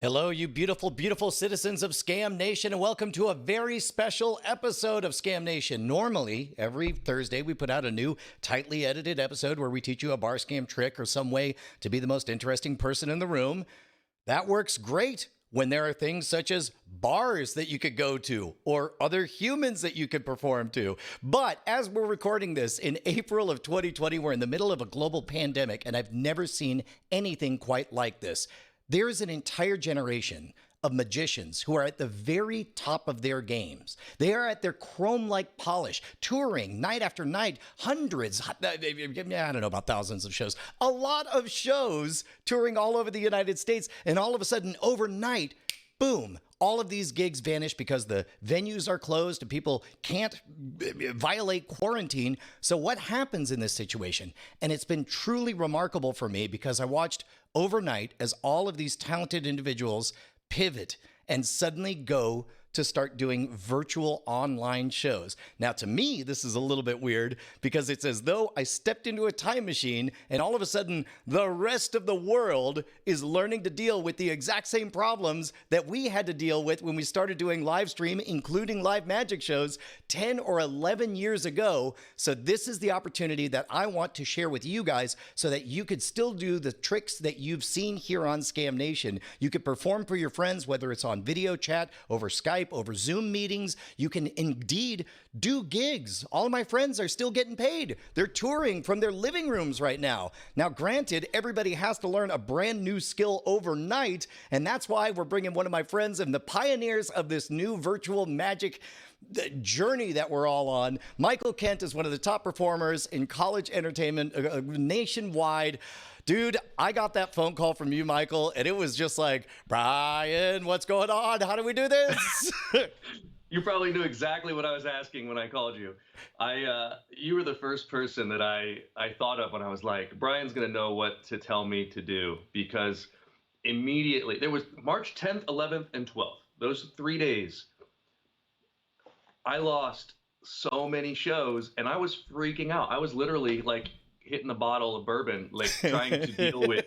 Hello, you beautiful, beautiful citizens of Scam Nation, and welcome to a very special episode of Scam Nation. Normally, every Thursday, we put out a new, tightly edited episode where we teach you a bar scam trick or some way to be the most interesting person in the room. That works great when there are things such as bars that you could go to or other humans that you could perform to. But as we're recording this in April of 2020, we're in the middle of a global pandemic, and I've never seen anything quite like this. There is an entire generation of magicians who are at the very top of their games. They are at their chrome-like polish, touring night after night, hundreds, I don't know about thousands of shows, a lot of shows touring all over the United States. And all of a sudden, overnight, boom, all of these gigs vanish because the venues are closed and people can't violate quarantine. So what happens in this situation? And it's been truly remarkable for me because I watched overnight as all of these talented individuals pivot and suddenly go to start doing virtual online shows. Now, to me, this is a little bit weird because it's as though I stepped into a time machine and all of a sudden the rest of the world is learning to deal with the exact same problems that we had to deal with when we started doing live stream, including live magic shows 10 or 11 years ago. So this is the opportunity that I want to share with you guys so that you could still do the tricks that you've seen here on Scam Nation. You could perform for your friends, whether it's on video chat, over Skype, over Zoom meetings. You can indeed do gigs. All of my friends are still getting paid. They're touring from their living rooms right now. Now, granted, everybody has to learn a brand new skill overnight, and that's why we're bringing one of my friends and the pioneers of this new virtual magic journey that we're all on. Michael Kent is one of the top performers in college entertainment nationwide. Dude, I got that phone call from you, Michael, and it was just like, Brian, what's going on? How do we do this? You probably knew exactly what I was asking when I called you. You were the first person that I thought of when I was like, Brian's going to know what to tell me to do, because immediately, there was March 10th, 11th, and 12th. Those 3 days, I lost so many shows, and I was freaking out. I was literally like hitting a bottle of bourbon, like trying to deal with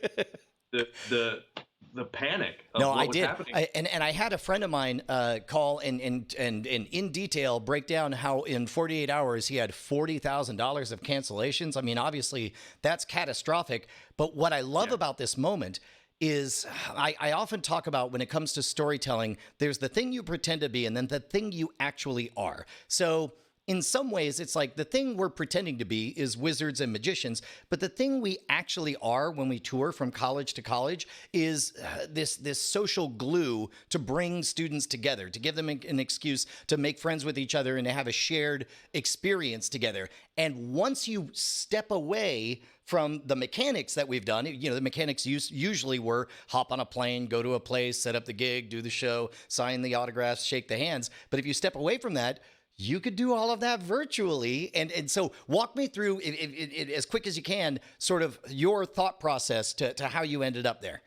the panic of what was happening. And I had a friend of mine call and in detail break down how in 48 hours he had $40,000 of cancellations. I mean, obviously that's catastrophic. But what I love about this moment is I often talk about when it comes to storytelling, there's the thing you pretend to be and then the thing you actually are. So in some ways, it's like the thing we're pretending to be is wizards and magicians, but the thing we actually are when we tour from college to college is this social glue to bring students together, to give them an excuse to make friends with each other and to have a shared experience together. And once you step away from the mechanics that we've done, you know, the mechanics usually were hop on a plane, go to a place, set up the gig, do the show, sign the autographs, shake the hands. But if you step away from that, you could do all of that virtually. And so walk me through, as quick as you can, sort of your thought process to how you ended up there.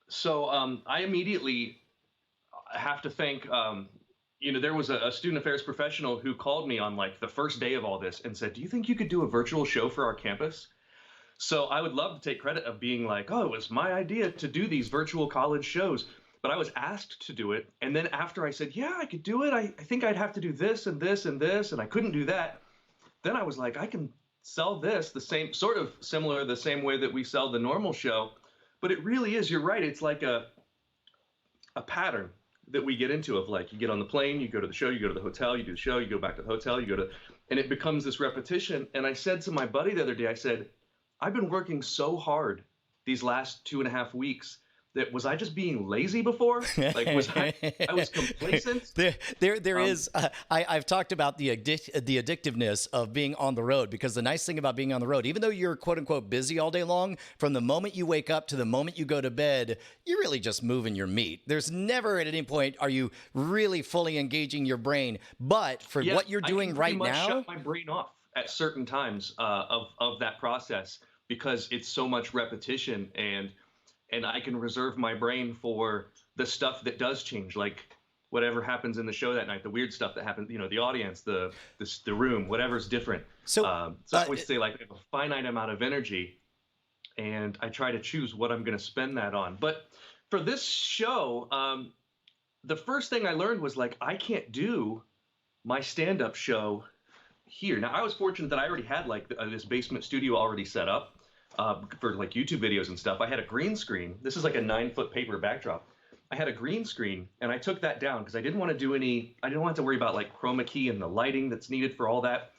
So I immediately have to thank, you know, there was a student affairs professional who called me on like the first day of all this and said, do you think you could do a virtual show for our campus? So I would love to take credit of being like, oh, it was my idea to do these virtual college shows. But I was asked to do it. And then after I said, yeah, I could do it. I think I'd have to do this and this and this, and I couldn't do that. Then I was like, I can sell this the same, sort of similar, the same way that we sell the normal show. But it really is, you're right. It's like a pattern that we get into of like, you get on the plane, you go to the show, you go to the hotel, you do the show, you go back to the hotel, you go to, and it becomes this repetition. And I said to my buddy the other day, I said, I've been working so hard these last 2.5 weeks. That was I just being lazy before? Like was I was complacent? There is. I've talked about the addictiveness of being on the road, because the nice thing about being on the road, even though you're quote unquote busy all day long, from the moment you wake up to the moment you go to bed, you're really just moving your meat. There's never at any point are you really fully engaging your brain. But for what you're doing right now, I shut my brain off at certain times of that process, because it's so much repetition, and I can reserve my brain for the stuff that does change, like whatever happens in the show that night, the weird stuff that happens, you know, the audience, the room, whatever's different. So I always say, like, I have a finite amount of energy, and I try to choose what I'm going to spend that on. But for this show, the first thing I learned was like, I can't do my stand-up show here. Now, I was fortunate that I already had like this basement studio already set up for like YouTube videos and stuff. I had a green screen. This is like a 9-foot paper backdrop. I had a green screen, and I took that down because I didn't want to do any. I didn't want to worry about like chroma key and the lighting that's needed for all that.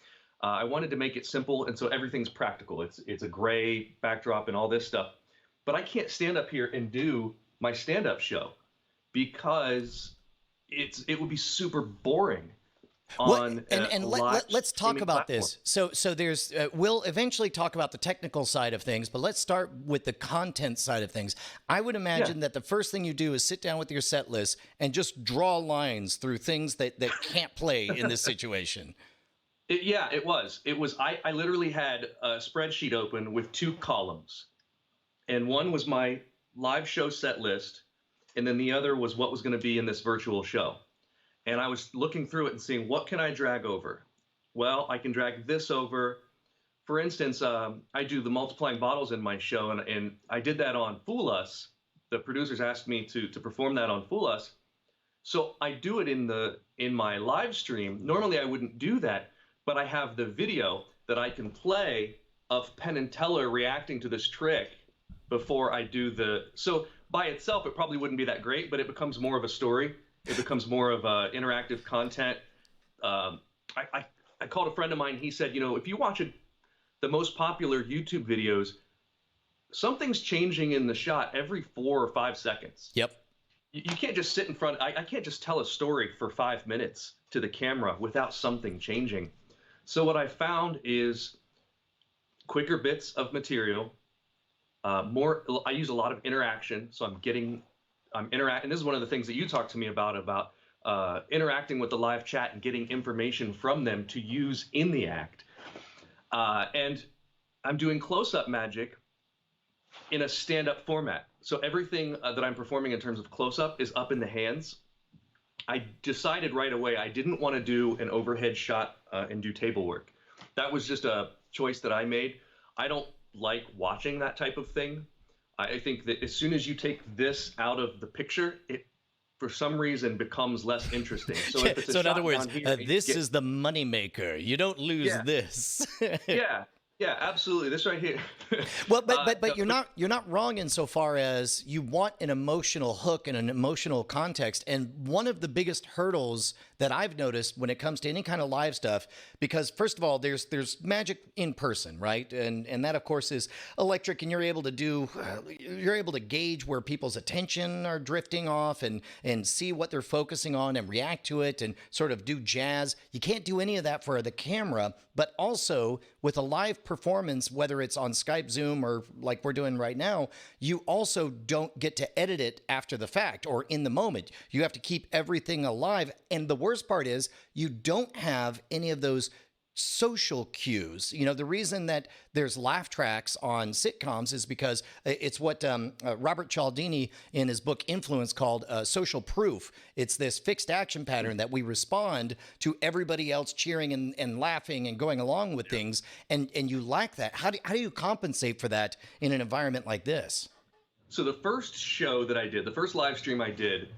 I wanted to make it simple, and so everything's practical. It's a gray backdrop and all this stuff. But I can't stand up here and do my stand-up show because it would be super boring. Let's talk about this. So there's we'll eventually talk about the technical side of things, but let's start with the content side of things. I would imagine that the first thing you do is sit down with your set list and just draw lines through things that can't play in this situation. It was. I literally had a spreadsheet open with 2 columns, and one was my live show set list, and then the other was what was going to be in this virtual show. And I was looking through it and seeing, what can I drag over? Well, I can drag this over. For instance, I do the multiplying bottles in my show, and I did that on Fool Us. The producers asked me to perform that on Fool Us. So I do it in my live stream. Normally I wouldn't do that, but I have the video that I can play of Penn and Teller reacting to this trick before I do the. So by itself, it probably wouldn't be that great, but it becomes more of a story. It becomes more of interactive content. I called a friend of mine. He said, if you watch the most popular YouTube videos, something's changing in the shot every 4 or 5 seconds. Yep. You can't just sit in front. I can't just tell a story for 5 minutes to the camera without something changing. So what I found is quicker bits of material. I use a lot of interaction, so I'm interacting. This is one of the things that you talked to me about interacting with the live chat and getting information from them to use in the act. And I'm doing close-up magic in a stand-up format. So everything that I'm performing in terms of close-up is up in the hands. I decided right away I didn't want to do an overhead shot and do table work. That was just a choice that I made. I don't like watching that type of thing. I think that as soon as you take this out of the picture, it for some reason becomes less interesting. So, if it's a so in shot other words, down here, this is the moneymaker. You don't lose this. Yeah, absolutely. This right here. Well, but you're not wrong insofar as you want an emotional hook and an emotional context. And one of the biggest hurdles that I've noticed when it comes to any kind of live stuff, because first of all, there's magic in person, right? And that of course is electric, and you're able to gauge where people's attention are drifting off and see what they're focusing on and react to it and sort of do jazz. You can't do any of that for the camera, but also with a live performance, whether it's on Skype, Zoom, or like we're doing right now, you also don't get to edit it after the fact or in the moment. You have to keep everything alive. And the worst part is you don't have any of those social cues. The reason that there's laugh tracks on sitcoms is because it's what Robert Cialdini in his book Influence called social proof. It's this fixed action pattern that we respond to everybody else cheering and laughing and going along with things, and you lack that. How do you compensate for that in an environment like this? So the first show that I did, the first live stream I did,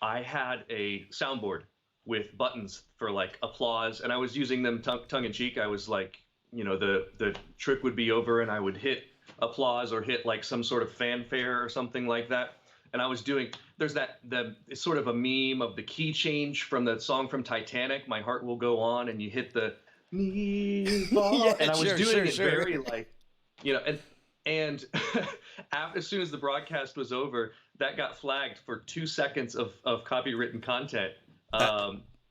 I had a soundboard with buttons for like applause, and I was using them tongue in cheek. I was like, the trick would be over and I would hit applause or hit like some sort of fanfare or something like that. And I was doing, it's sort of a meme of the key change from the song from Titanic, My Heart Will Go On, and you hit the and I was doing it very like, and as soon as the broadcast was over, that got flagged for 2 seconds of copywritten content.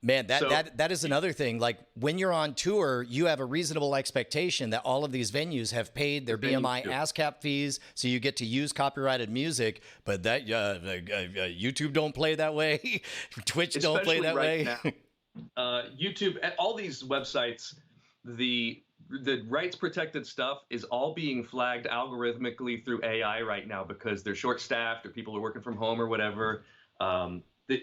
Man, that is another thing. Like when you're on tour, you have a reasonable expectation that all of these venues have paid their BMI ASCAP fees, so you get to use copyrighted music. But that YouTube don't play that way. Twitch don't play that way. Now. YouTube, all these websites, the rights protected stuff is all being flagged algorithmically through AI right now because they're short staffed or people are working from home or whatever.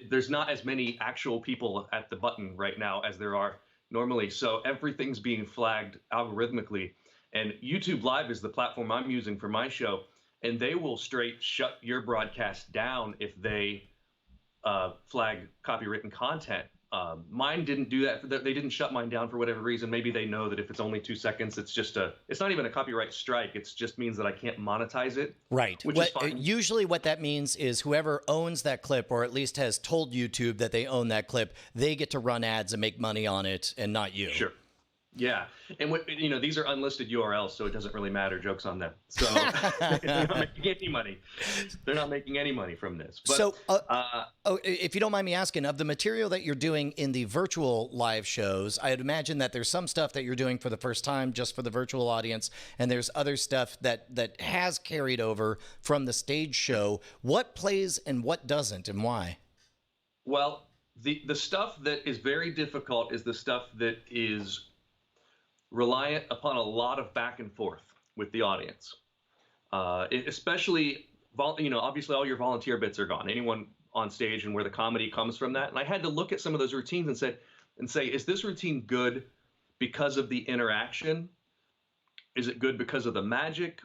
There's not as many actual people at the button right now as there are normally. So everything's being flagged algorithmically. And YouTube Live is the platform I'm using for my show. and they will straight shut your broadcast down if they flag copywritten content. Mine didn't do that. They didn't shut mine down for whatever reason. Maybe they know that if it's only 2 seconds, it's not even a copyright strike. It just means that I can't monetize it. Right. Which is fine. Usually what that means is whoever owns that clip, or at least has told YouTube that they own that clip, they get to run ads and make money on it, and not you. Sure. Yeah. And these are unlisted URLs, so it doesn't really matter. Joke's on them. So they're not making any money. They're not making any money from this. But, so, if you don't mind me asking, of the material that you're doing in the virtual live shows, I'd imagine that there's some stuff that you're doing for the first time just for the virtual audience, and there's other stuff that has carried over from the stage show. What plays and what doesn't, and why? Well, the stuff that is very difficult is the stuff that is reliant upon a lot of back and forth with the audience, especially, obviously all your volunteer bits are gone. Anyone on stage, and where the comedy comes from that. And I had to look at some of those routines and say, is this routine good because of the interaction? Is it good because of the magic?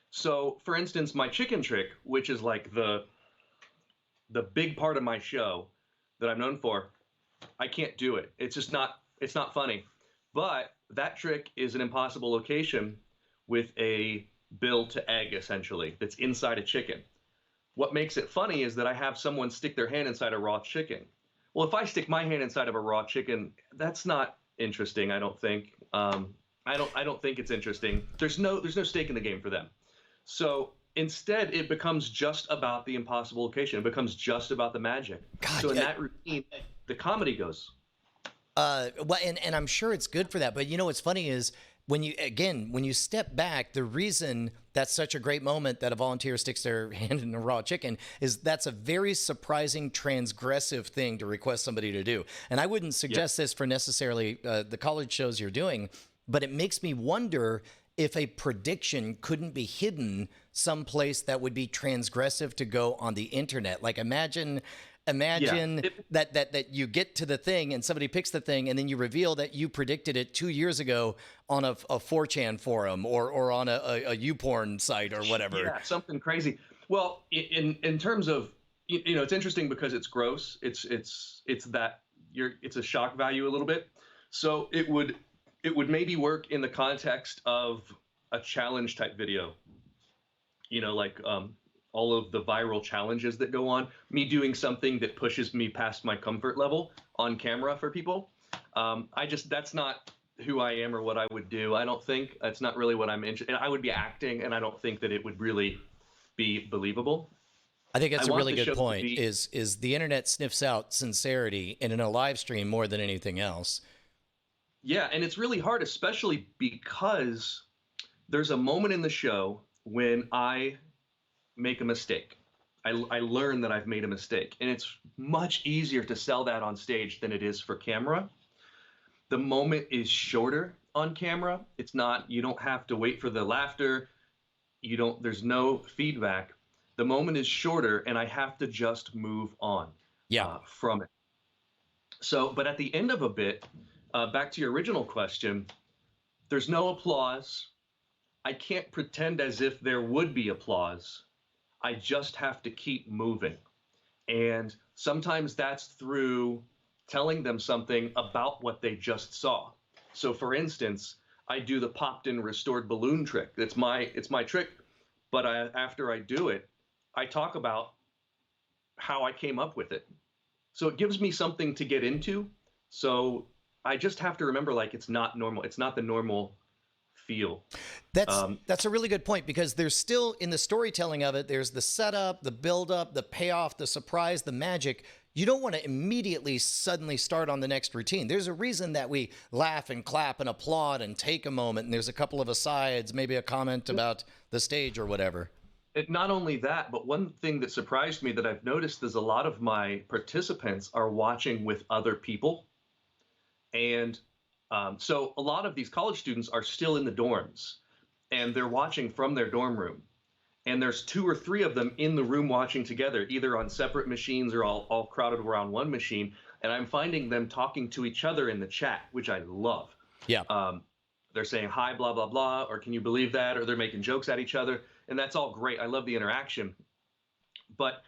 So, for instance, my chicken trick, which is like the big part of my show that I'm known for, I can't do it. It's just not funny. But that trick is an impossible location with a bill to egg, essentially, that's inside a chicken. What makes it funny is that I have someone stick their hand inside a raw chicken. Well, if I stick my hand inside of a raw chicken, that's not interesting, I don't think. I don't think it's interesting. There's no stake in the game for them. So instead, it becomes just about the impossible location. It becomes just about the magic. God, so in that routine, the comedy goes. Well, and I'm sure it's good for that. But what's funny is when you step back, the reason that's such a great moment that a volunteer sticks their hand in a raw chicken is that's a very surprising, transgressive thing to request somebody to do. And I wouldn't suggest this for necessarily the college shows you're doing, but it makes me wonder if a prediction couldn't be hidden someplace that would be transgressive to go on the internet. Like imagine that you get to the thing and somebody picks the thing and then you reveal that you predicted it 2 years ago on a 4chan forum or on a YouPorn site or whatever. Yeah, something crazy. Well, in terms of, it's interesting because it's gross. It's a shock value a little bit. So it would maybe work in the context of a challenge type video, like all of the viral challenges that go on, me doing something that pushes me past my comfort level on camera for people. That's not who I am or what I would do. I don't think that's not really what I'm interested in. I would be acting, and I don't think that it would really be believable. I think that's a really good point, is the internet sniffs out sincerity in a live stream more than anything else. Yeah, and it's really hard, especially because there's a moment in the show when I make a mistake. I learn that I've made a mistake, and it's much easier to sell that on stage than it is for camera. The moment is shorter on camera. It's not, you don't have to wait for the laughter. There's no feedback. The moment is shorter, and I have to just move on from it. So, but at the end of a bit, back to your original question, there's no applause. I can't pretend as if there would be applause. I just have to keep moving. And sometimes that's through telling them something about what they just saw. So for instance, I do the popped in restored balloon trick. It's my trick, but after I do it, I talk about how I came up with it. So it gives me something to get into. So I just have to remember, like, it's not normal. It's not the normal feel. That's a really good point, because there's still, in the storytelling of it, there's the setup, the build-up, the payoff, the surprise, the magic. You don't want to immediately suddenly start on the next routine. There's a reason that we laugh and clap and applaud and take a moment, and there's a couple of asides, maybe a comment about the stage or whatever. Not only that, but one thing that surprised me that I've noticed is a lot of my participants are watching with other people. And so a lot of these college students are still in the dorms, and they're watching from their dorm room. And there's 2 or 3 of them in the room watching together, either on separate machines or all crowded around one machine. And I'm finding them talking to each other in the chat, which I love. Yeah. They're saying, hi, blah, blah, blah, or can you believe that? Or they're making jokes at each other. and that's all great. I love the interaction, but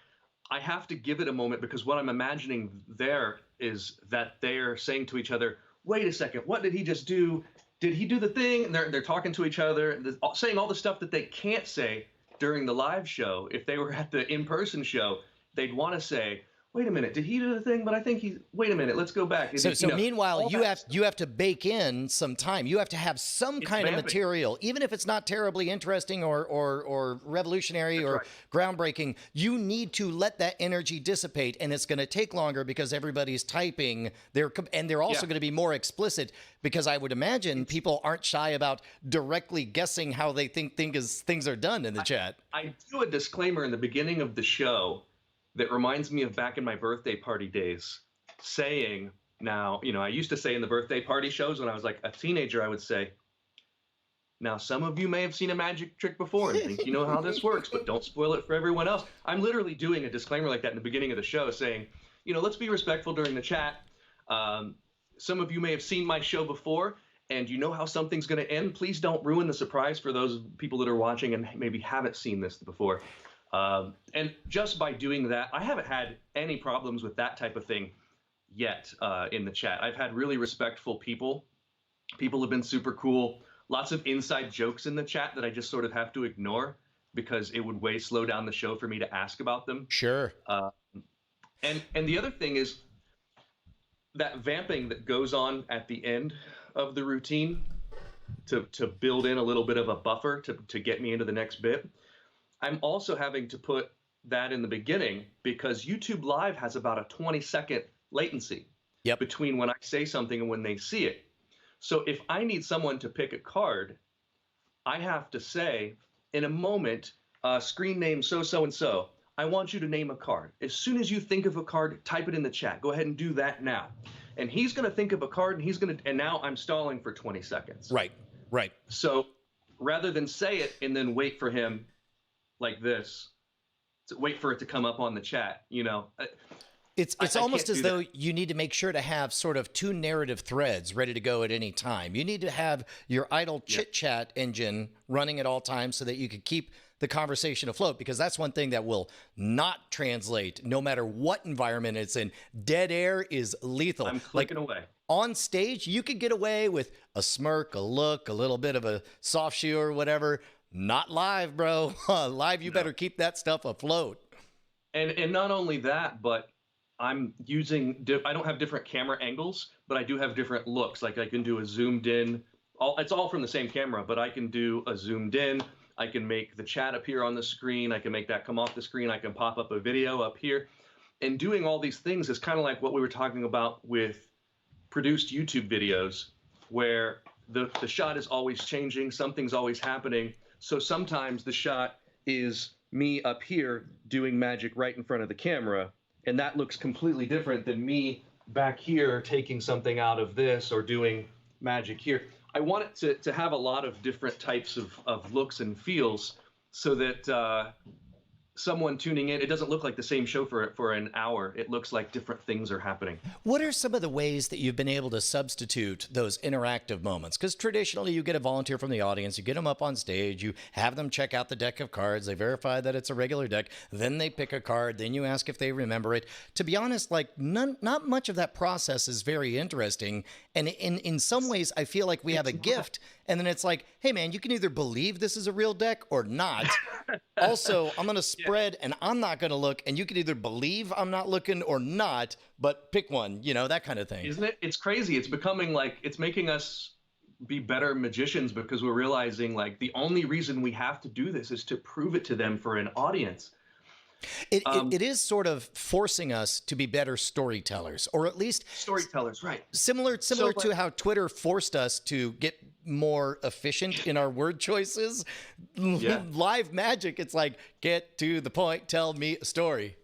I have to give it a moment, because what I'm imagining there is that they're saying to each other, wait a second, what did he just do? Did he do the thing? And they're talking to each other, saying all the stuff that they can't say during the live show. If they were at the in-person show, they'd want to say, wait a minute, did he do the thing? But I think wait a minute, let's go back. So meanwhile, you have to bake in some time. You have to have some kind of material, even if it's not terribly interesting or revolutionary or groundbreaking. You need to let that energy dissipate, and it's going to take longer because everybody's typing. They're also going to be more explicit, because I would imagine people aren't shy about directly guessing how they think things are done in the chat. I do a disclaimer in the beginning of the show that reminds me of back in my birthday party days, saying, now, I used to say in the birthday party shows when I was like a teenager, I would say, now, some of you may have seen a magic trick before and think you know how this works, but don't spoil it for everyone else. I'm literally doing a disclaimer like that in the beginning of the show, saying, let's be respectful during the chat. Some of you may have seen my show before, and you know how something's going to end. Please don't ruin the surprise for those people that are watching and maybe haven't seen this before. And just by doing that, I haven't had any problems with that type of thing yet in the chat. I've had really respectful people. People have been super cool. Lots of inside jokes in the chat that I just sort of have to ignore because it would way slow down the show for me to ask about them. Sure. And the other thing is that vamping that goes on at the end of the routine to build in a little bit of a buffer to get me into the next bit. I'm also having to put that in the beginning because YouTube Live has about a 20-second latency between when I say something and when they see it. So if I need someone to pick a card, I have to say, in a moment, screen name so-and-so, I want you to name a card. As soon as you think of a card, type it in the chat. Go ahead and do that now. And he's going to think of a card, and now I'm stalling for 20 seconds. Right. So rather than say it and then wait for him like this, to wait for it to come up on the chat, It's almost as though you need to make sure to have sort of two narrative threads ready to go at any time. You need to have your idle chit-chat engine running at all times so that you can keep the conversation afloat, because that's one thing that will not translate no matter what environment it's in. Dead air is lethal. I'm clicking away. On stage, you could get away with a smirk, a look, a little bit of a soft shoe or whatever. Not live, bro. Live, you better keep that stuff afloat. And not only that, but I'm using, I don't have different camera angles, but I do have different looks. Like I can do a zoomed in, it's all from the same camera, but I can do a zoomed in. I can make the chat appear on the screen. I can make that come off the screen. I can pop up a video up here. And doing all these things is kind of like what we were talking about with produced YouTube videos, where the shot is always changing. Something's always happening. So sometimes the shot is me up here doing magic right in front of the camera, and that looks completely different than me back here taking something out of this or doing magic here. I want it to have a lot of different types of looks and feels so that someone tuning in, it doesn't look like the same show for an hour. It looks like different things are happening. What are some of the ways that you've been able to substitute those interactive moments? Because traditionally you get a volunteer from the audience, you get them up on stage, you have them check out the deck of cards, they verify that it's a regular deck, then they pick a card, then you ask if they remember it. To be honest, like not much of that process is very interesting. And in some ways, I feel like we have a gift, and then it's like, hey man, you can either believe this is a real deck or not. Also, I'm going to spread and I'm not going to look, and you can either believe I'm not looking or not, but pick one, that kind of thing. Isn't it? It's crazy. It's becoming like, it's making us be better magicians because we're realizing like the only reason we have to do this is to prove it to them for an audience. It is sort of forcing us to be better storytellers, or at least storytellers, right? Similar to how Twitter forced us to get more efficient in our word choices. Live magic, it's like, get to the point, tell me a story.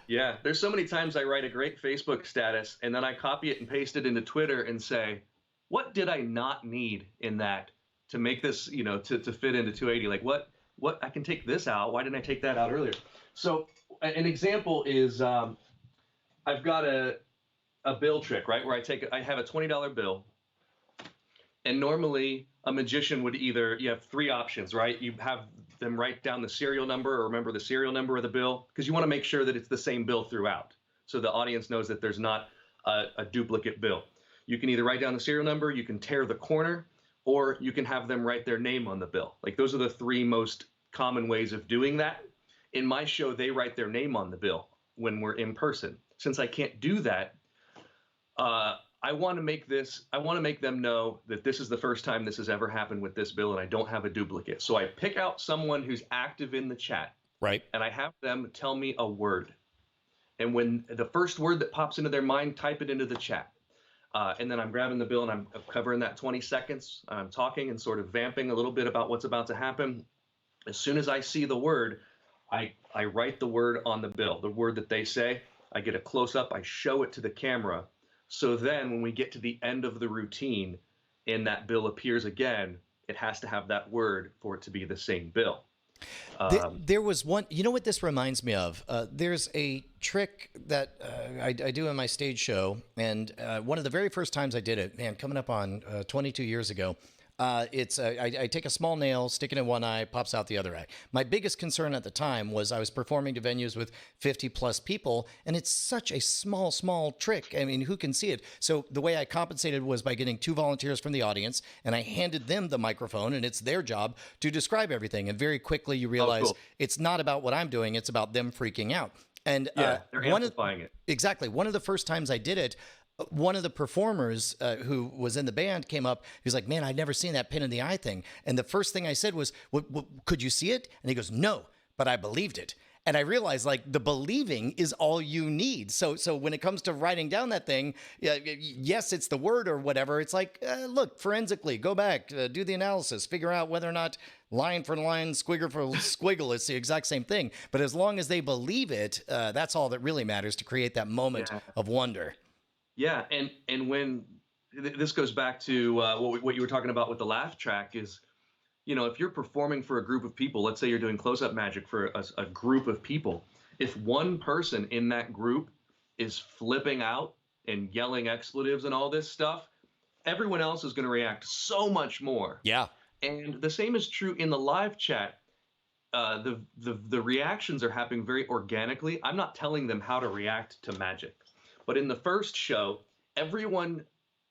Yeah, there's so many times I write a great Facebook status and then I copy it and paste it into Twitter and say, what did I not need in that to make this, to fit into 280? Like what I can take this out. Why didn't I take that out earlier? So an example is I've got a bill trick, right? Where I have a $20 bill. And normally a magician would you have three options, right? You have them write down the serial number or remember the serial number of the bill, because you want to make sure that it's the same bill throughout, so the audience knows that there's not a duplicate bill. You can either write down the serial number, you can tear the corner, or you can have them write their name on the bill. Like, those are the three most common ways of doing that. In my show, they write their name on the bill when we're in person. Since I can't do that, I want to make them know that this is the first time this has ever happened with this bill, and I don't have a duplicate. So I pick out someone who's active in the chat, right, and I have them tell me a word. And when the first word that pops into their mind, type it into the chat. And then I'm grabbing the bill and I'm covering that 20 seconds. I'm talking and sort of vamping a little bit about what's about to happen. As soon as I see the word, I write the word on the bill, the word that they say. I get a close up, I show it to the camera. So then when we get to the end of the routine and that bill appears again, it has to have that word for it to be the same bill. There was one, you know what this reminds me of? There's a trick that I do in my stage show, and one of the very first times I did it, man, coming up on 22 years ago, I take a small nail, stick it in one eye, pops out the other eye. My biggest concern at the time was I was performing to venues with 50 plus people, and it's such a small trick. I mean, who can see it? So the way I compensated was by getting 2 volunteers from the audience, and I handed them the microphone, and it's their job to describe everything. And very quickly you realize it's not about what I'm doing, it's about them freaking out. And they're amplifying it. Exactly. One of the first times I did it, one of the performers who was in the band came up. He was like, man, I'd never seen that pin in the eye thing. And the first thing I said was, could you see it? And he goes, no, but I believed it. And I realized, like, the believing is all you need. So when it comes to writing down that thing, yes, it's the word or whatever. It's like, look, forensically, go back, do the analysis, figure out whether or not line for line, squiggle for squiggle, it's the exact same thing. But as long as they believe it, that's all that really matters to create that moment of wonder. Yeah, and when this goes back to what you were talking about with the laugh track is, you know, if you're performing for a group of people, let's say you're doing close-up magic for a group of people, if one person in that group is flipping out and yelling expletives and all this stuff, everyone else is going to react so much more. Yeah. And the same is true in the live chat. The reactions are happening very organically. I'm not telling them how to react to magic. But in the first show, everyone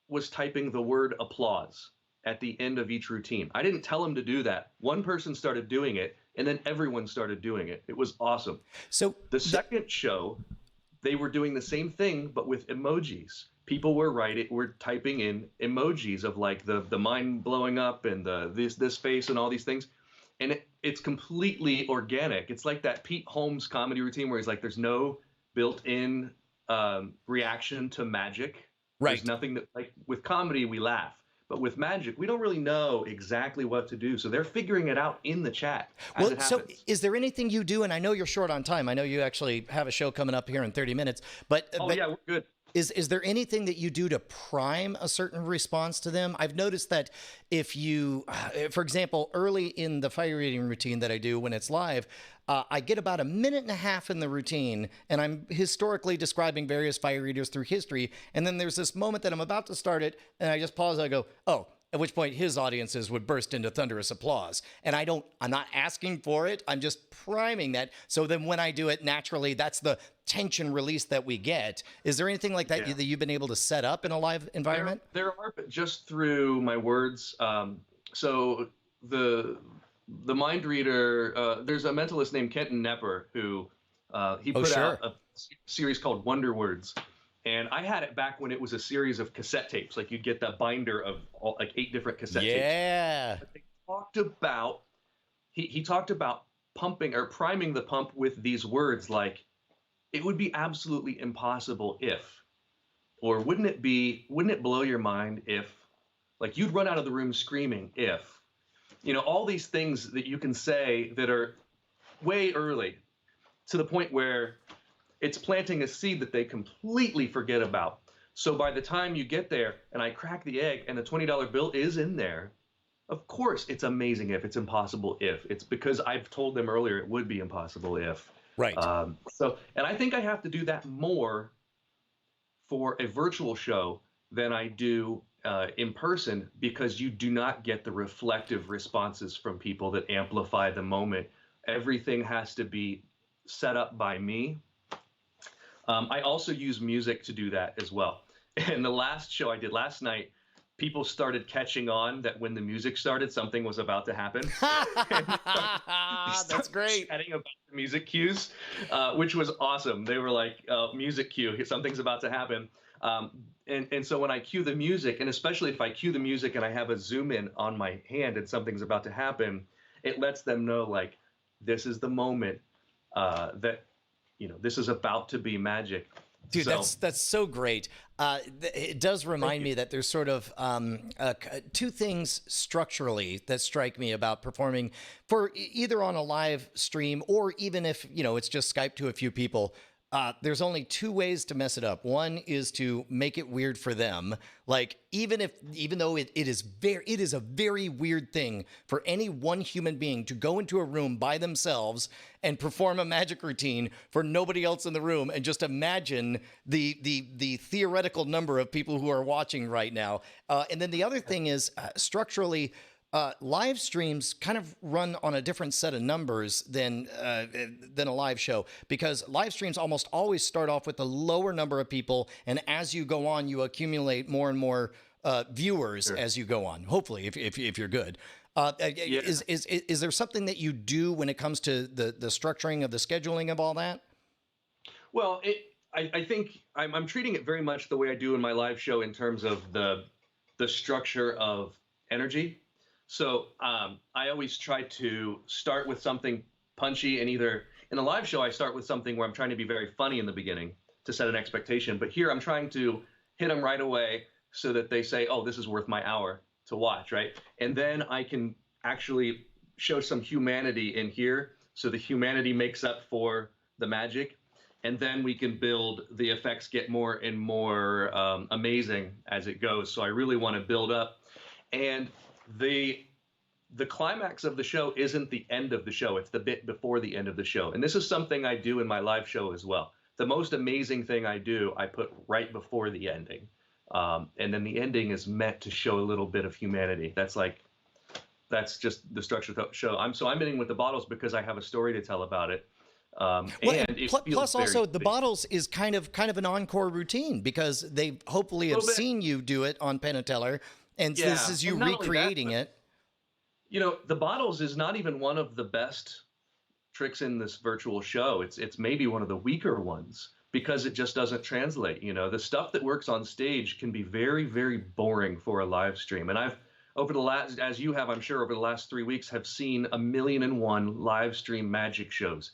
was typing the word applause at the end of each routine. I didn't tell them to do that. One person started doing it, and then everyone started doing it. It was awesome. So the second show, they were doing the same thing, but with emojis. People were typing in emojis of like the mind blowing up and this face and all these things. And it's completely organic. It's like that Pete Holmes comedy routine where he's like, there's no built-in reaction to magic. Right. There's nothing that, like with comedy, we laugh. But with magic, we don't really know exactly what to do. So they're figuring it out in the chat. Well, so is there anything you do? And I know you're short on time. I know you actually have a show coming up here in 30 minutes. But yeah, we're good. Is there anything that you do to prime a certain response to them? I've noticed that if you, for example, early in the fire reading routine that I do when it's live, I get about 1.5 minutes in the routine, and I'm historically describing various fire readers through history. And then there's this moment that I'm about to start it, and I just pause and I go, oh, at which point his audiences would burst into thunderous applause. And I'm not asking for it. I'm just priming that. So then when I do it naturally, that's the tension release that we get. Is there anything like that that you've been able to set up in a live environment? There are, but just through my words. So the mind reader, there's a mentalist named Kenton Nepper who he put out a series called Wonder Words. And I had it back when it was a series of cassette tapes. Like you'd get that binder of like 8 different cassette tapes. Yeah. They talked about, he talked about pumping or priming the pump with these words like, it would be absolutely impossible if, or wouldn't it blow your mind if, like you'd run out of the room screaming if, you know, all these things that you can say that are way early to the point where it's planting a seed that they completely forget about. So by the time you get there and I crack the egg and the $20 bill is in there, of course it's amazing if, it's impossible if. It's because I've told them earlier it would be impossible if. Right. And I think I have to do that more for a virtual show than I do in person because you do not get the reflective responses from people that amplify the moment. Everything has to be set up by me. I also use music to do that as well. And the last show I did last night, people started catching on that when the music started, something was about to happen. That's great. Chatting about the music cues, which was awesome. They were like, music cue, something's about to happen. And so when I cue the music, and especially if I cue the music and I have a zoom in on my hand and something's about to happen, it lets them know, like, this is the moment that, you know, this is about to be magic. Dude, so, that's so great. It does remind me that there's sort of two things structurally that strike me about performing for either on a live stream or even if, you know, it's just Skype to a few people. There's only two ways to mess it up. One is to make it weird for them. Like, even though it is a very weird thing for any one human being to go into a room by themselves and perform a magic routine for nobody else in the room, and just imagine the theoretical number of people who are watching right now. And then the other thing is structurally, live streams kind of run on a different set of numbers than a live show, because live streams almost always start off with a lower number of people, and as you go on, you accumulate more and more viewers as you go on. Hopefully, if you're good. Is there something that you do when it comes to the structuring of the scheduling of all that? Well, I think I'm treating it very much the way I do in my live show in terms of the structure of energy. So I always try to start with something punchy, and either in a live show, I start with something where I'm trying to be very funny in the beginning to set an expectation. But here I'm trying to hit them right away so that they say, oh, this is worth my hour to watch, right? And then I can actually show some humanity in here. So the humanity makes up for the magic. And then we can build, the effects get more and more amazing as it goes. So I really want to build up. And the climax of the show isn't the end of the show. It's the bit before the end of the show. And this is something I do in my live show as well. The most amazing thing I do, I put right before the ending. And then the ending is meant to show a little bit of humanity. That's just the structure of the show. I'm ending with the bottles because I have a story to tell about it. Plus also the bottles is kind of an encore routine, because they hopefully have seen you do it on Penn and Teller. And this is you recreating it. You know, the bottles is not even one of the best tricks in this virtual show. It's maybe one of the weaker ones because it just doesn't translate. You know, the stuff that works on stage can be very, very boring for a live stream. And I've, over the last, as you have, I'm sure, over the last 3 weeks, have seen 1,000,001 live stream magic shows.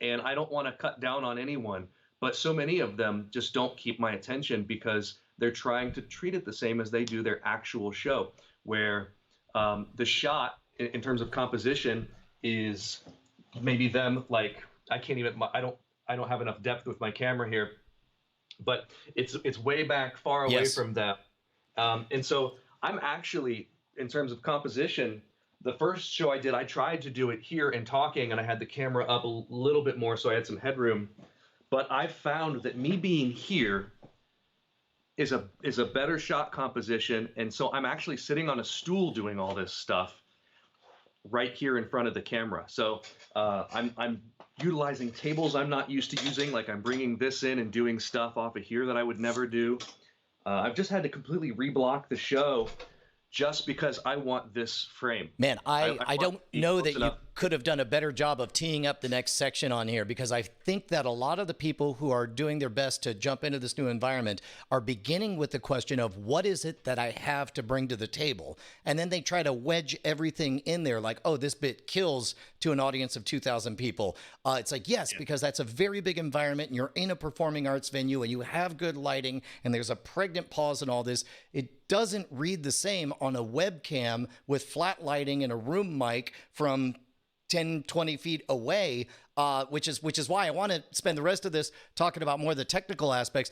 And I don't want to cut down on anyone, but so many of them just don't keep my attention because they're trying to treat it the same as they do their actual show, where the shot in terms of composition is maybe them, like, I don't have enough depth with my camera here, but it's way back far away from them. And so I'm actually, in terms of composition, the first show I did, I tried to do it here and talking, and I had the camera up a little bit more so I had some headroom. But I found that me being here is a better shot composition, and so I'm actually sitting on a stool doing all this stuff right here in front of the camera. So I'm utilizing tables I'm not used to using, like I'm bringing this in and doing stuff off of here that I would never do. I've just had to completely reblock the show just because I want this frame. Man, I don't know that you could have done a better job of teeing up the next section on here, because I think that a lot of the people who are doing their best to jump into this new environment are beginning with the question of what is it that I have to bring to the table? And then they try to wedge everything in there like, oh, this bit kills to an audience of 2,000 people. It's like, yes, because that's a very big environment and you're in a performing arts venue and you have good lighting and there's a pregnant pause and all this. It doesn't read the same on a webcam with flat lighting and a room mic from 10, 20 feet away, which is why I want to spend the rest of this talking about more of the technical aspects.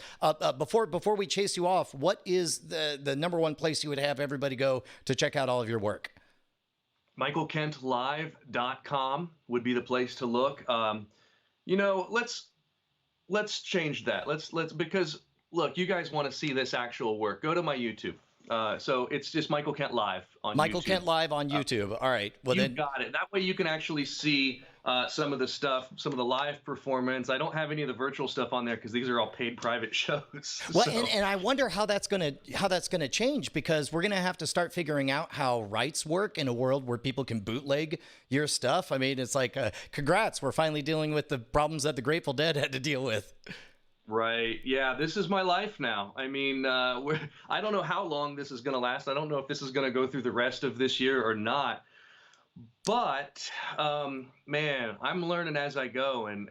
Before we chase you off, what is the number one place you would have everybody go to check out all of your work? MichaelKentLive.com would be the place to look. You know, let's change that. Let's because look, you guys want to see this actual work. Go to my YouTube. So it's just Michael Kent Live on Michael YouTube. Kent Live on YouTube. All right. Well, You got it. That way you can actually see some of the stuff, some of the live performance. I don't have any of the virtual stuff on there because these are all paid private shows. Well, So- and I wonder how that's gonna change, because we're gonna have to start figuring out how rights work in a world where people can bootleg your stuff. I mean, it's like, congrats, we're finally dealing with the problems that the Grateful Dead had to deal with. Right. Yeah, this is my life now. I mean, I don't know how long this is going to last. I don't know if this is going to go through the rest of this year or not. But, man, I'm learning as I go. And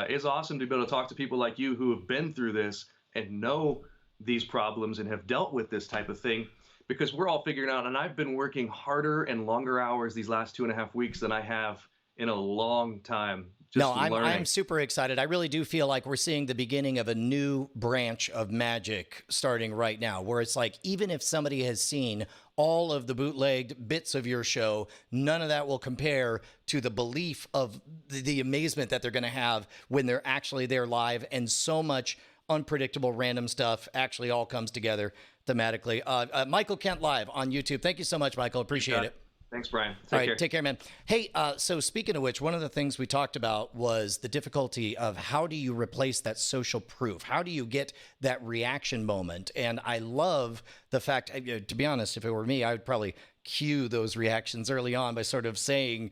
it's awesome to be able to talk to people like you who have been through this and know these problems and have dealt with this type of thing, because we're all figuring out. And I've been working harder and longer hours these last 2.5 weeks than I have in a long time. No, I'm super excited. I really do feel like we're seeing the beginning of a new branch of magic starting right now, where it's like, even if somebody has seen all of the bootlegged bits of your show, none of that will compare to the belief of the amazement that they're going to have when they're actually there live, and so much unpredictable random stuff actually all comes together thematically. Michael Kent Live on YouTube. Thank you so much, Michael. Appreciate it. Thanks, Brian. All right, take care, man. Hey, so speaking of which, one of the things we talked about was the difficulty of how do you replace that social proof? How do you get that reaction moment? And I love the fact, to be honest, if it were me, I would probably cue those reactions early on by sort of saying,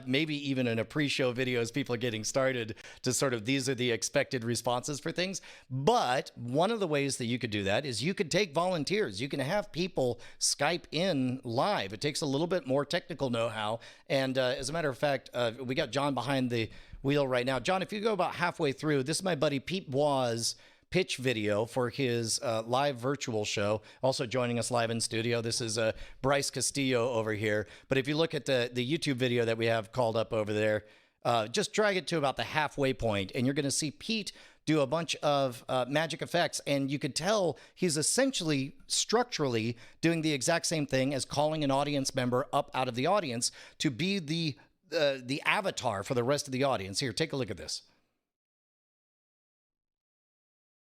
maybe even in a pre-show video as people are getting started, to sort of, these are the expected responses for things. But one of the ways that you could do that is you could take volunteers. You can have people Skype in live. It takes a little bit more technical know-how. And as a matter of fact, we got John behind the wheel right now. John, if you go about halfway through, this is my buddy Pete Bois' pitch video for his live virtual show. Also joining us live in studio, this is Bryce Castillo over here. But if you look at the YouTube video that we have called up over there, just drag it to about the halfway point, and you're going to see Pete do a bunch of magic effects, and you could tell he's essentially structurally doing the exact same thing as calling an audience member up out of the audience to be the avatar for the rest of the audience. Here, take a look at this.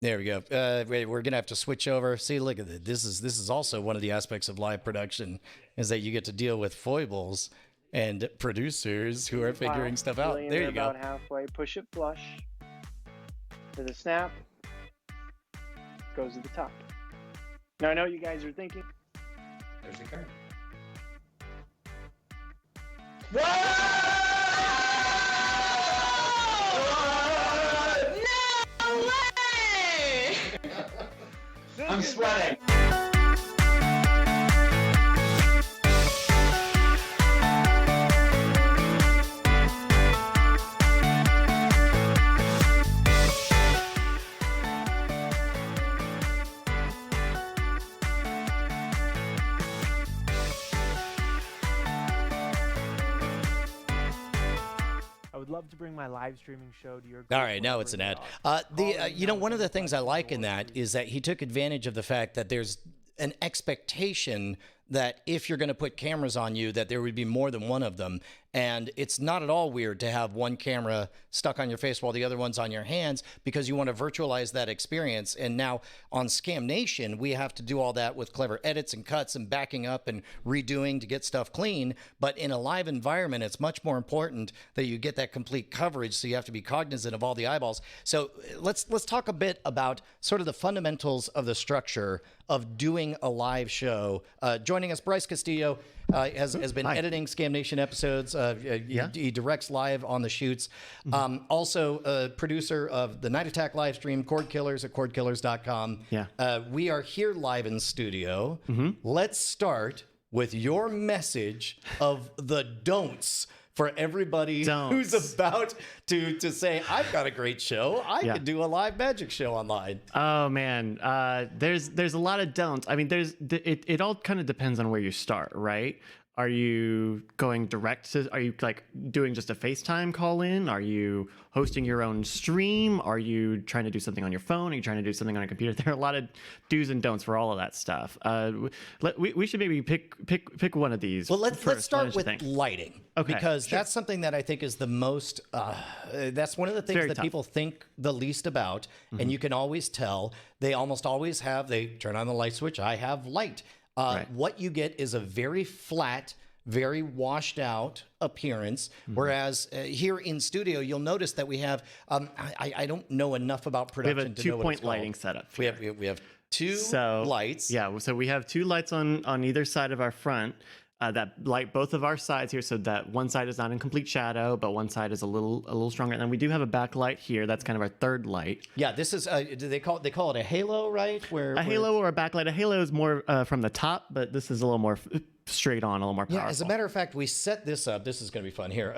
There we go. We're gonna have to switch over. See, look at it. This is also one of the aspects of live production, is that you get to deal with foibles and producers who are figuring stuff out. There you go. About halfway. Push it flush to the snap. Goes to the top. Now I know what you guys are thinking. There's the card. I'm sweating. I would love to bring my live streaming show to your. All right, now it's an ad. You know, one of the things I like in that is that he took advantage of the fact that there's an expectation that if you're going to put cameras on you, that there would be more than one of them. And it's not at all weird to have one camera stuck on your face while the other one's on your hands, because you want to virtualize that experience. And now on Scam Nation, we have to do all that with clever edits and cuts and backing up and redoing to get stuff clean. But in a live environment, it's much more important that you get that complete coverage. So you have to be cognizant of all the eyeballs. So let's talk a bit about sort of the fundamentals of the structure of doing a live show. Joining us, Bryce Castillo has been editing Scam Nation episodes. He directs live on the shoots. Also a producer of the Night Attack live stream, Cord Killers at cordkillers.com. We are here live in studio. Let's start with your message of the don'ts for everybody who's about to say, I've got a great show. I could do a live magic show online. Oh man, there's a lot of don'ts. I mean, it all kind of depends on where you start, right? Are you going direct to, are you like doing just a FaceTime call in? Are you hosting your own stream? Are you trying to do something on your phone? Are you trying to do something on a computer? There are a lot of do's and don'ts for all of that stuff. We should maybe pick one of these. Well, let's start with think? lighting. Okay, Because sure. that's something that I think is the most, that's one of the things Very that tough. people think the least about. And you can always tell. They almost always have, they turn on the light switch. I have light. Right. What you get is a very flat, very washed out appearance. Whereas here in studio, you'll notice that we have, I don't know enough about We have production a to know what it's 2-point lighting called. setup. We have two lights. Yeah, so we have 2 lights on either side of our front that light both of our sides here, so that one side is not in complete shadow, but one side is a little stronger. And then we do have a backlight here. That's kind of our third light. Yeah, this is, do they call it a halo, right? A halo or a backlight. A halo is more from the top, but this is a little more straight on, a little more powerful. Yeah, as a matter of fact, we set this up. This is going to be fun. Here,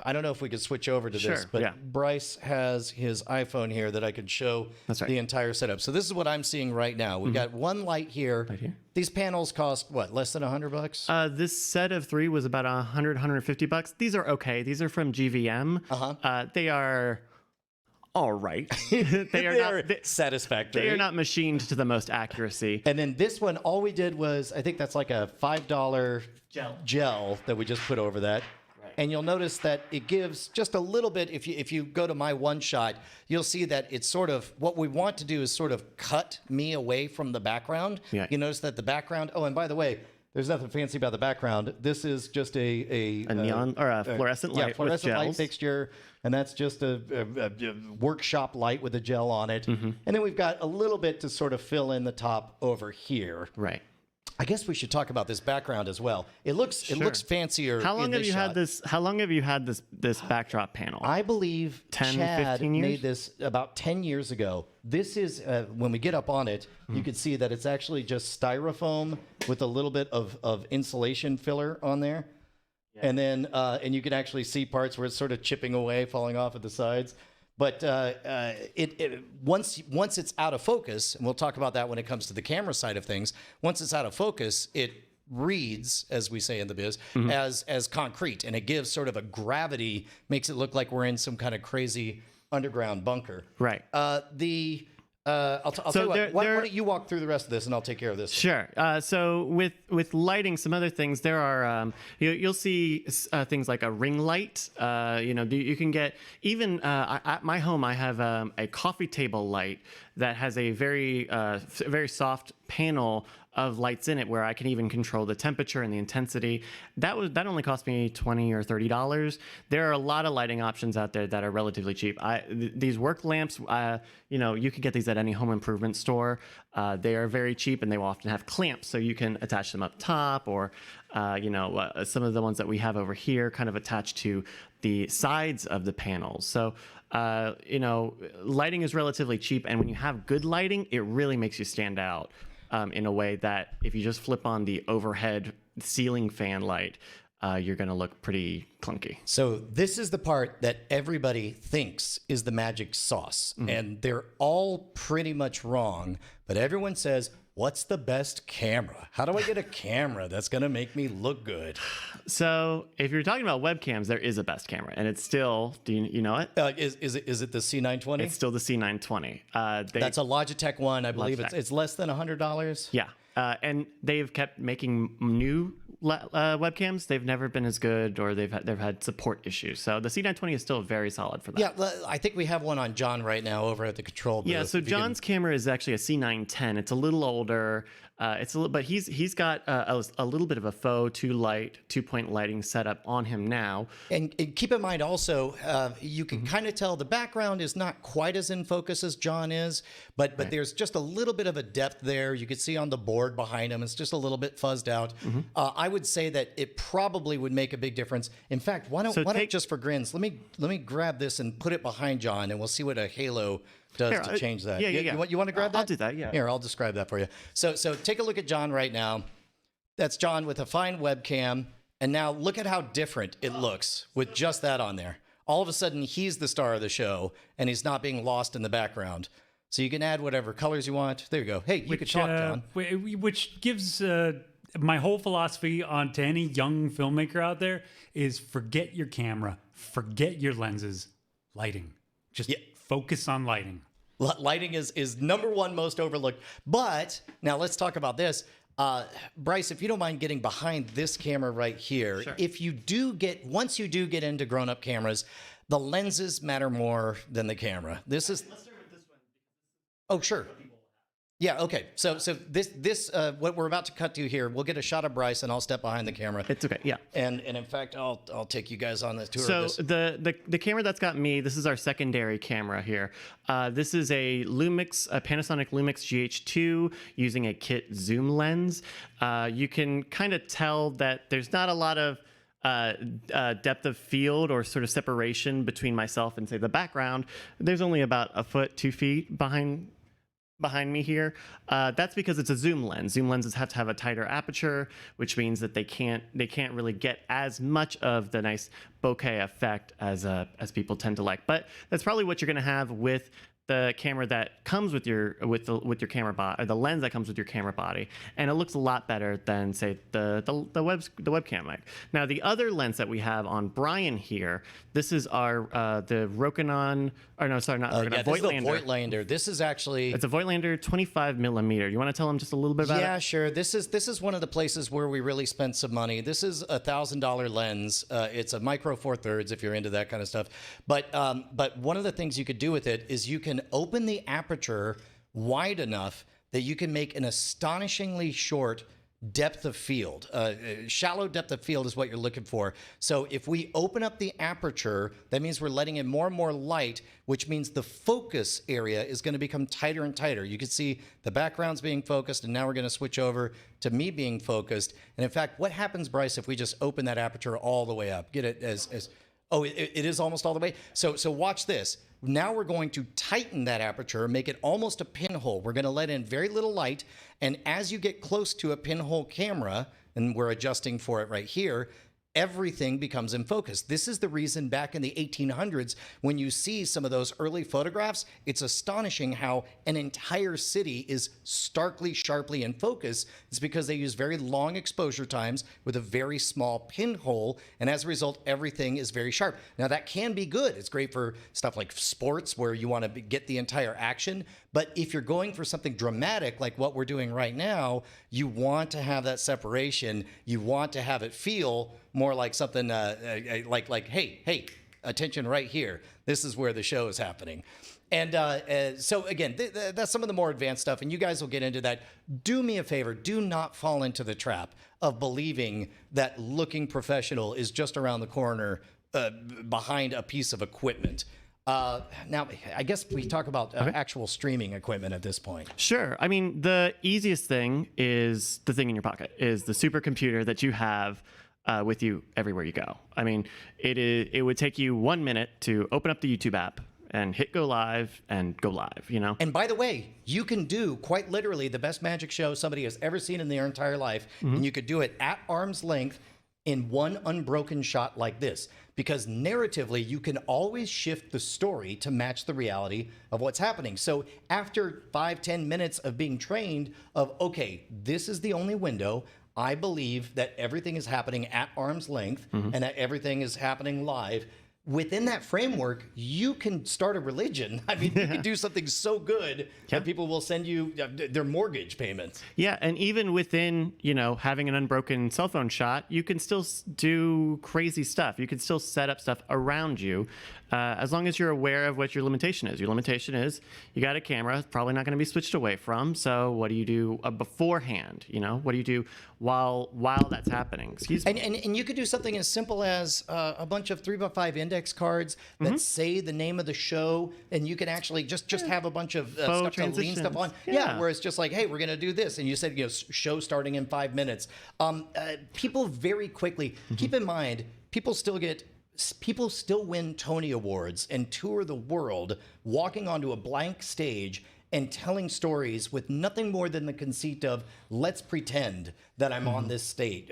I don't know if we could switch over to this, but yeah. Bryce has his iPhone here that I could show That's right. the entire setup. So this is what I'm seeing right now. We've got one light here. Right here. These panels cost, what, less than $100? This set of 3 was about $150. These are okay. These are from GVM. They are all right. they are satisfactory. They are not machined to the most accuracy. And then this one, all we did was, I think that's like a $5 gel that we just put over that. Right. And you'll notice that it gives just a little bit. If you go to my one shot, you'll see that it's sort of, what we want to do is sort of cut me away from the background. Yeah. You notice that the background, oh, and by the way, there's nothing fancy about the background. This is just a neon or a fluorescent light fluorescent with light gels. fixture, and that's just a workshop light with a gel on it. And then we've got a little bit to sort of fill in the top over here. Right. I guess we should talk about this background as well. It looks fancier. How long in have this you shot. had this? How long have you had this backdrop panel? I believe 10, Chad 15 years? made this about 10 years ago. This is, when we get up on it, you can see that it's actually just styrofoam with a little bit of insulation filler on there. Yeah. And then, and you can actually see parts where it's sort of chipping away, falling off at the sides. But once it's out of focus, and we'll talk about that when it comes to the camera side of things, once it's out of focus, it reads, as we say in the biz, as concrete, and it gives sort of a gravity, makes it look like we're in some kind of crazy underground bunker. Right. I'll tell you what, why don't you walk through the rest of this, and I'll take care of this. Sure. So with lighting, some other things, there are you'll see things like a ring light. You can get even at my home. I have a coffee table light that has a very soft panel of lights in it where I can even control the temperature and the intensity. That only cost me $20 or $30. There are a lot of lighting options out there that are relatively cheap. These work lamps, you can get these at any home improvement store. They are very cheap, and they will often have clamps, so you can attach them up top, or some of the ones that we have over here kind of attached to the sides of the panels. So lighting is relatively cheap, and when you have good lighting, it really makes you stand out. In a way that if you just flip on the overhead ceiling fan light, you're going to look pretty clunky. So this is the part that everybody thinks is the magic sauce, and they're all pretty much wrong, but everyone says, what's the best camera? How do I get a camera that's going to make me look good? So if you're talking about webcams, there is a best camera, and it's still, do you know it? Is it the C920? It's still the C920. That's a Logitech one. I believe Logitech. it's less than $100. Yeah. And they've kept making new webcams. They've never been as good, or they've had support issues. So the C920 is still very solid for that. Yeah, I think we have one on John right now over at the control booth. Yeah, so John's camera is actually a C910. It's a little older. But he's got a little bit of a faux 2-point lighting setup on him now. And keep in mind also, you can kind of tell the background is not quite as in focus as John is, but right. There's just a little bit of a depth there. You can see on the board behind him, it's just a little bit fuzzed out. I would say that it probably would make a big difference. In fact, why don't just for grins, let me grab this and put it behind John, and we'll see what a halo does to change that. Yeah. You want to grab that? I'll do that, yeah. Here, I'll describe that for you. So take a look at John right now. That's John with a fine webcam. And now look at how different it looks with just that on there. All of a sudden, he's the star of the show, and he's not being lost in the background. So you can add whatever colors you want. There you go. Hey, you can talk, John. Which gives a my whole philosophy on to any young filmmaker out there is forget your camera, forget your lenses, lighting. Just focus on lighting. Lighting is number one most overlooked. But now let's talk about this. Bryce, if you don't mind getting behind this camera right here, Sure. Once you do get into grown-up cameras, the lenses matter more than the camera. This is. Let's start with this one. Oh, sure. Yeah. Okay. So this what we're about to cut to here, we'll get a shot of Bryce, and I'll step behind the camera. It's okay. Yeah. And in fact, I'll take you guys on the tour. So of this. the camera that's got me, this is our secondary camera here. This is a Panasonic Lumix GH2 using a kit zoom lens. You can kind of tell that there's not a lot of depth of field or sort of separation between myself and say the background. There's only about a foot, 2 feet behind me here. That's because it's a zoom lens. Zoom lenses have to have a tighter aperture, which means that they can't really get as much of the nice bokeh effect as people tend to like. But that's probably what you're going to have with the camera that comes with your camera body, or the lens that comes with your camera body, and it looks a lot better than say the webcam mic. Now the other lens that we have on Brian here, this is our the Rokinon, or no, sorry, not Rokinon, This is Voigtlander. the Voigtlander. This is actually. It's a Voigtlander 25 millimeter. You want to tell them just a little bit about it? Yeah, sure. This is one of the places where we really spent some money. This is a $1,000 lens. It's a micro 4/3 if you're into that kind of stuff. But one of the things you could do with it is you can open the aperture wide enough that you can make an astonishingly short depth of field. Shallow depth of field is what you're looking for. So if we open up the aperture, that means we're letting in more and more light, which means the focus area is going to become tighter and tighter. You can see the background's being focused, and now we're going to switch over to me being focused. And in fact, what happens, Bryce, if we just open that aperture all the way up? Get it as oh, it is almost all the way. So watch this. Now we're going to tighten that aperture, make it almost a pinhole. We're going to let in very little light. And as you get close to a pinhole camera, and we're adjusting for it right here, everything becomes in focus. This is the reason back in the 1800s, when you see some of those early photographs, it's astonishing how an entire city is starkly, sharply in focus. It's because they use very long exposure times with a very small pinhole, and as a result, everything is very sharp. Now, that can be good. It's great for stuff like sports where you want to get the entire action, but if you're going for something dramatic like what we're doing right now, you want to have that separation. You want to have it feel more like something like hey, attention right here. This is where the show is happening. And so again, that's some of the more advanced stuff, and you guys will get into that. Do me a favor. Do not fall into the trap of believing that looking professional is just around the corner behind a piece of equipment. Now, I guess we talk about actual streaming equipment at this point. Sure. I mean, the easiest thing is the thing in your pocket, is the supercomputer that you have with you everywhere you go. I mean, it would take you 1 minute to open up the YouTube app and hit go live and go live, you know? And by the way, you can do quite literally the best magic show somebody has ever seen in their entire life, and you could do it at arm's length in one unbroken shot like this. Because narratively, you can always shift the story to match the reality of what's happening. So after 5-10 minutes of being trained of, okay, this is the only window, I believe that everything is happening at arm's length and that everything is happening live. Within that framework, you can start a religion. I mean, you can do something so good that people will send you their mortgage payments. Yeah, and even within, having an unbroken cell phone shot, you can still do crazy stuff. You can still set up stuff around you, as long as you're aware of what your limitation is. Your limitation is you got a camera, it's probably not going to be switched away from. So what do you do beforehand? What do you do while that's happening? Excuse me. And you could do something as simple as a bunch of 3x5 index cards that say the name of the show, and you can actually just have a bunch of stuff to lean stuff on. Yeah, where it's just like, hey, we're going to do this, and you said show starting in 5 minutes. People very quickly keep in mind, people still win Tony Awards and tour the world walking onto a blank stage and telling stories with nothing more than the conceit of let's pretend that I'm on this stage,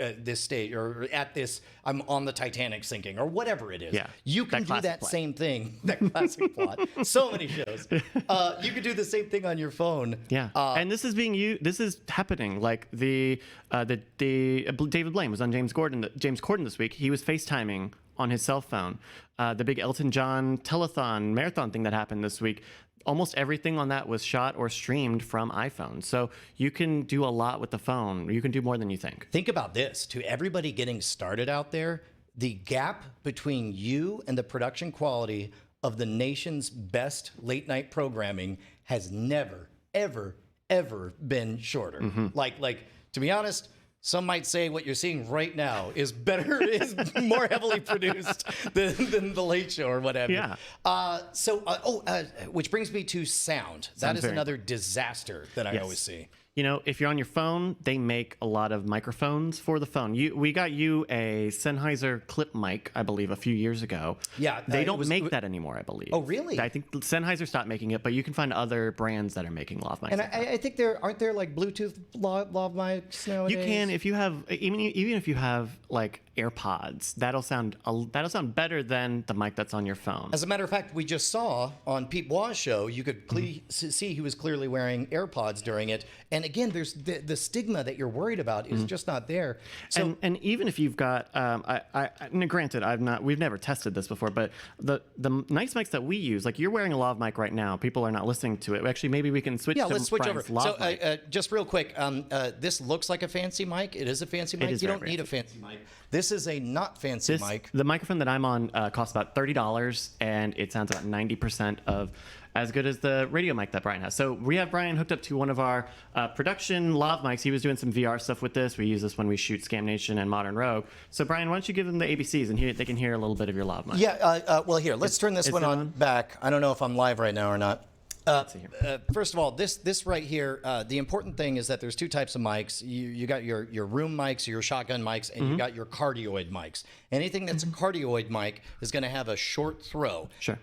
or at this, I'm on the Titanic sinking, or whatever it is. Yeah, You can do that same thing. That classic plot. So many shows. You can do the same thing on your phone. Yeah, and this is being used. This is happening. Like the David Blaine was on James Corden this week. He was FaceTiming on his cell phone. The big Elton John telethon marathon thing that happened this week. Almost everything on that was shot or streamed from iPhone. So you can do a lot with the phone. You can do more than you think. Think about this. To everybody getting started out there, the gap between you and the production quality of the nation's best late night programming has never, ever, ever been shorter. Like, to be honest, some might say what you're seeing right now is more heavily produced than The Late Show or whatever. Yeah. Which brings me to sound. That is another disaster that I always see. You know, if you're on your phone, they make a lot of microphones for the phone. We got you a Sennheiser clip mic, I believe, a few years ago. Yeah. They don't make that anymore, I believe. Oh, really? I think Sennheiser stopped making it, but you can find other brands that are making lav mics. And I think aren't there like Bluetooth lav mics nowadays? You can, if you have, even if you have like AirPods, that'll sound better than the mic that's on your phone. As a matter of fact, we just saw on Pete Bois' show, you could see he was clearly wearing AirPods during it. And again, there's the stigma that you're worried about is just not there. So, and even if you've got, granted, we've never tested this before, but the nice mics that we use, like you're wearing a lav mic right now, people are not listening to it. Actually, maybe we can switch. Yeah, to let's switch over. Lav So mic. just real quick, this looks like a fancy mic. It is a fancy mic. You don't need a fancy mic. This is a not fancy mic. The microphone that I'm on costs about $30, and it sounds about 90% of as good as the radio mic that Brian has. So we have Brian hooked up to one of our production lav mics. He was doing some VR stuff with this. We use this when we shoot Scam Nation and Modern Rogue. So Brian, why don't you give them the ABCs and they can hear a little bit of your lav mic. Yeah, well here, let's turn this one on back. I don't know if I'm live right now or not. First of all, this right here, the important thing is that there's two types of mics. You got your room mics, your shotgun mics, and you got your cardioid mics. Anything that's a cardioid mic is going to have a short throw. Sure.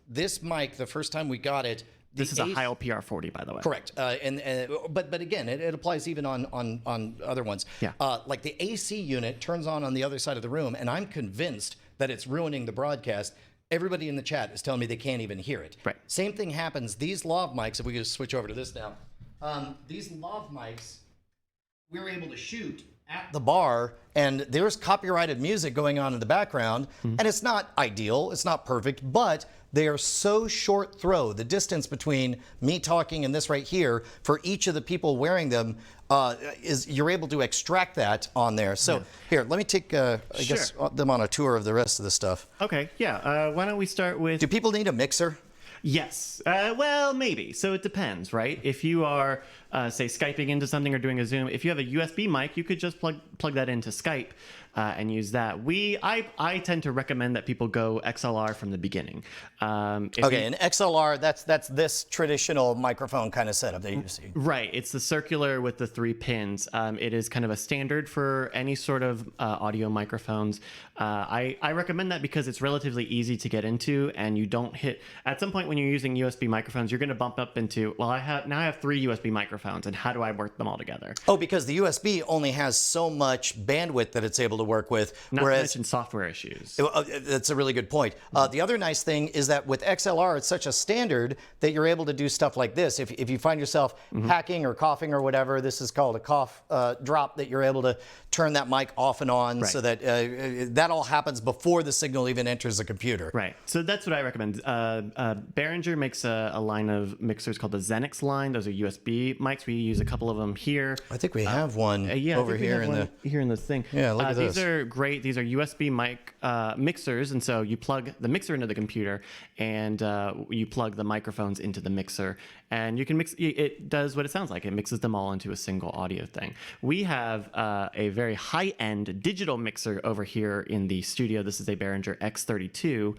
This mic, the first time we got it, this is a Heil PR40, by the way. Correct. But again, it applies even on other ones. Yeah. Like the AC unit turns on the other side of the room, and I'm convinced that it's ruining the broadcast. Everybody in the chat is telling me they can't even hear it. Right. Same thing happens. These lav mics, if we just switch over to this now, these lav mics, we're able to shoot at the bar, and there's copyrighted music going on in the background, and it's not ideal, it's not perfect, but they are so short throw. The distance between me talking and this right here, for each of the people wearing them, you're able to extract that on there. So here, let me take, I guess, them on a tour of the rest of the stuff. Okay, yeah. Why don't we start with... Do people need a mixer? Yes. Well, maybe. So it depends, right? If you are, say, Skyping into something or doing a Zoom, if you have a USB mic, you could just plug that into Skype and use that. I tend to recommend that people go XLR from the beginning. And XLR, that's this traditional microphone kind of setup that you see. Right. It's the circular with the 3 pins. It is kind of a standard for any sort of audio microphones. I recommend that because it's relatively easy to get into, and you don't hit... At some point when you're using USB microphones, you're going to bump up into, well, I have 3 USB microphones, and how do I work them all together? Oh, because the USB only has so much bandwidth that it's able to work with. Not to mention software issues. That's a really good point. The other nice thing is that with XLR, it's such a standard that you're able to do stuff like this. If you find yourself hacking or coughing or whatever, this is called a cough drop, that you're able to turn that mic off and on, so that that all happens before the signal even enters the computer. Right. So that's what I recommend. Behringer makes a line of mixers called the Xenyx line. Those are USB mics. We use a couple of them here. I think we have one over here in the thing. Yeah, look at this. These are great. These are USB mic mixers, and so you plug the mixer into the computer, and you plug the microphones into the mixer, and you can mix. It does what it sounds like. It mixes them all into a single audio thing. We have a very high-end digital mixer over here in the studio. This is a Behringer X32.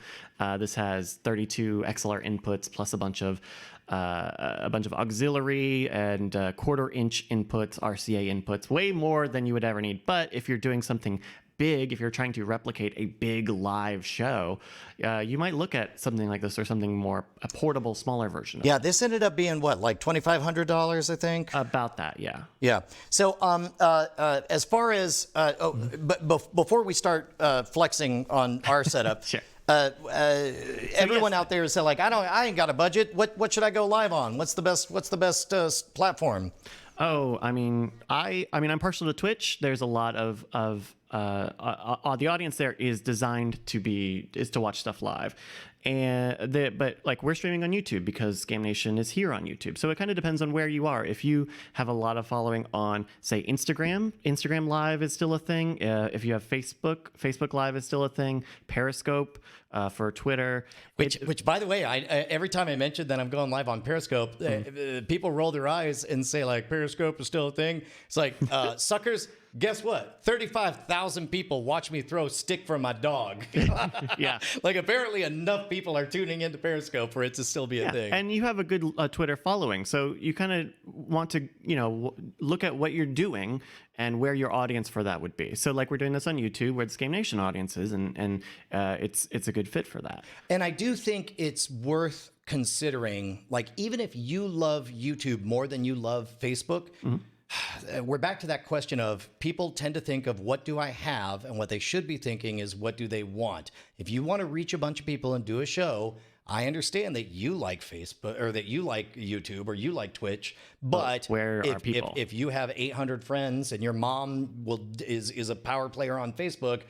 This has 32 XLR inputs plus a bunch of auxiliary and 1/4-inch inputs, RCA inputs, way more than you would ever need. But if you're doing something big, if you're trying to replicate a big live show, you might look at something like this or something more, a portable, smaller version of it. Yeah, this ended up being what, like $2,500, I think? About that, yeah. Yeah. So, as far as, but before we start flexing on our setup, Sure. everyone out there is like, I ain't got a budget. What should I go live on? What's the best platform? Oh, I mean, I'm partial to Twitch. There's a lot of the audience there is designed to watch stuff live, but like we're streaming on YouTube because Scam Nation is here on YouTube. So it kind of depends on where you are. If you have a lot of following on, say, Instagram Live is still a thing. If you have Facebook Live is still a thing. Periscope for Twitter. Which, by the way, every time I mention that I'm going live on Periscope, people roll their eyes and say like Periscope is still a thing. It's like suckers. Guess what? 35,000 people watch me throw a stick for my dog. Yeah. Like apparently enough people are tuning into Periscope for it to still be a thing. And you have a good Twitter following. So you kind of want to, look at what you're doing and where your audience for that would be. So like we're doing this on YouTube where the Scam Nation audience is, and it's a good fit for that. And I do think it's worth considering, like even if you love YouTube more than you love Facebook, we're back to that question of people tend to think of what do I have, and what they should be thinking is what do they want. If you want to reach a bunch of people and do a show, I understand that you like Facebook or that you like YouTube or you like Twitch, but where are people? If you have 800 friends and your mom is a power player on Facebook,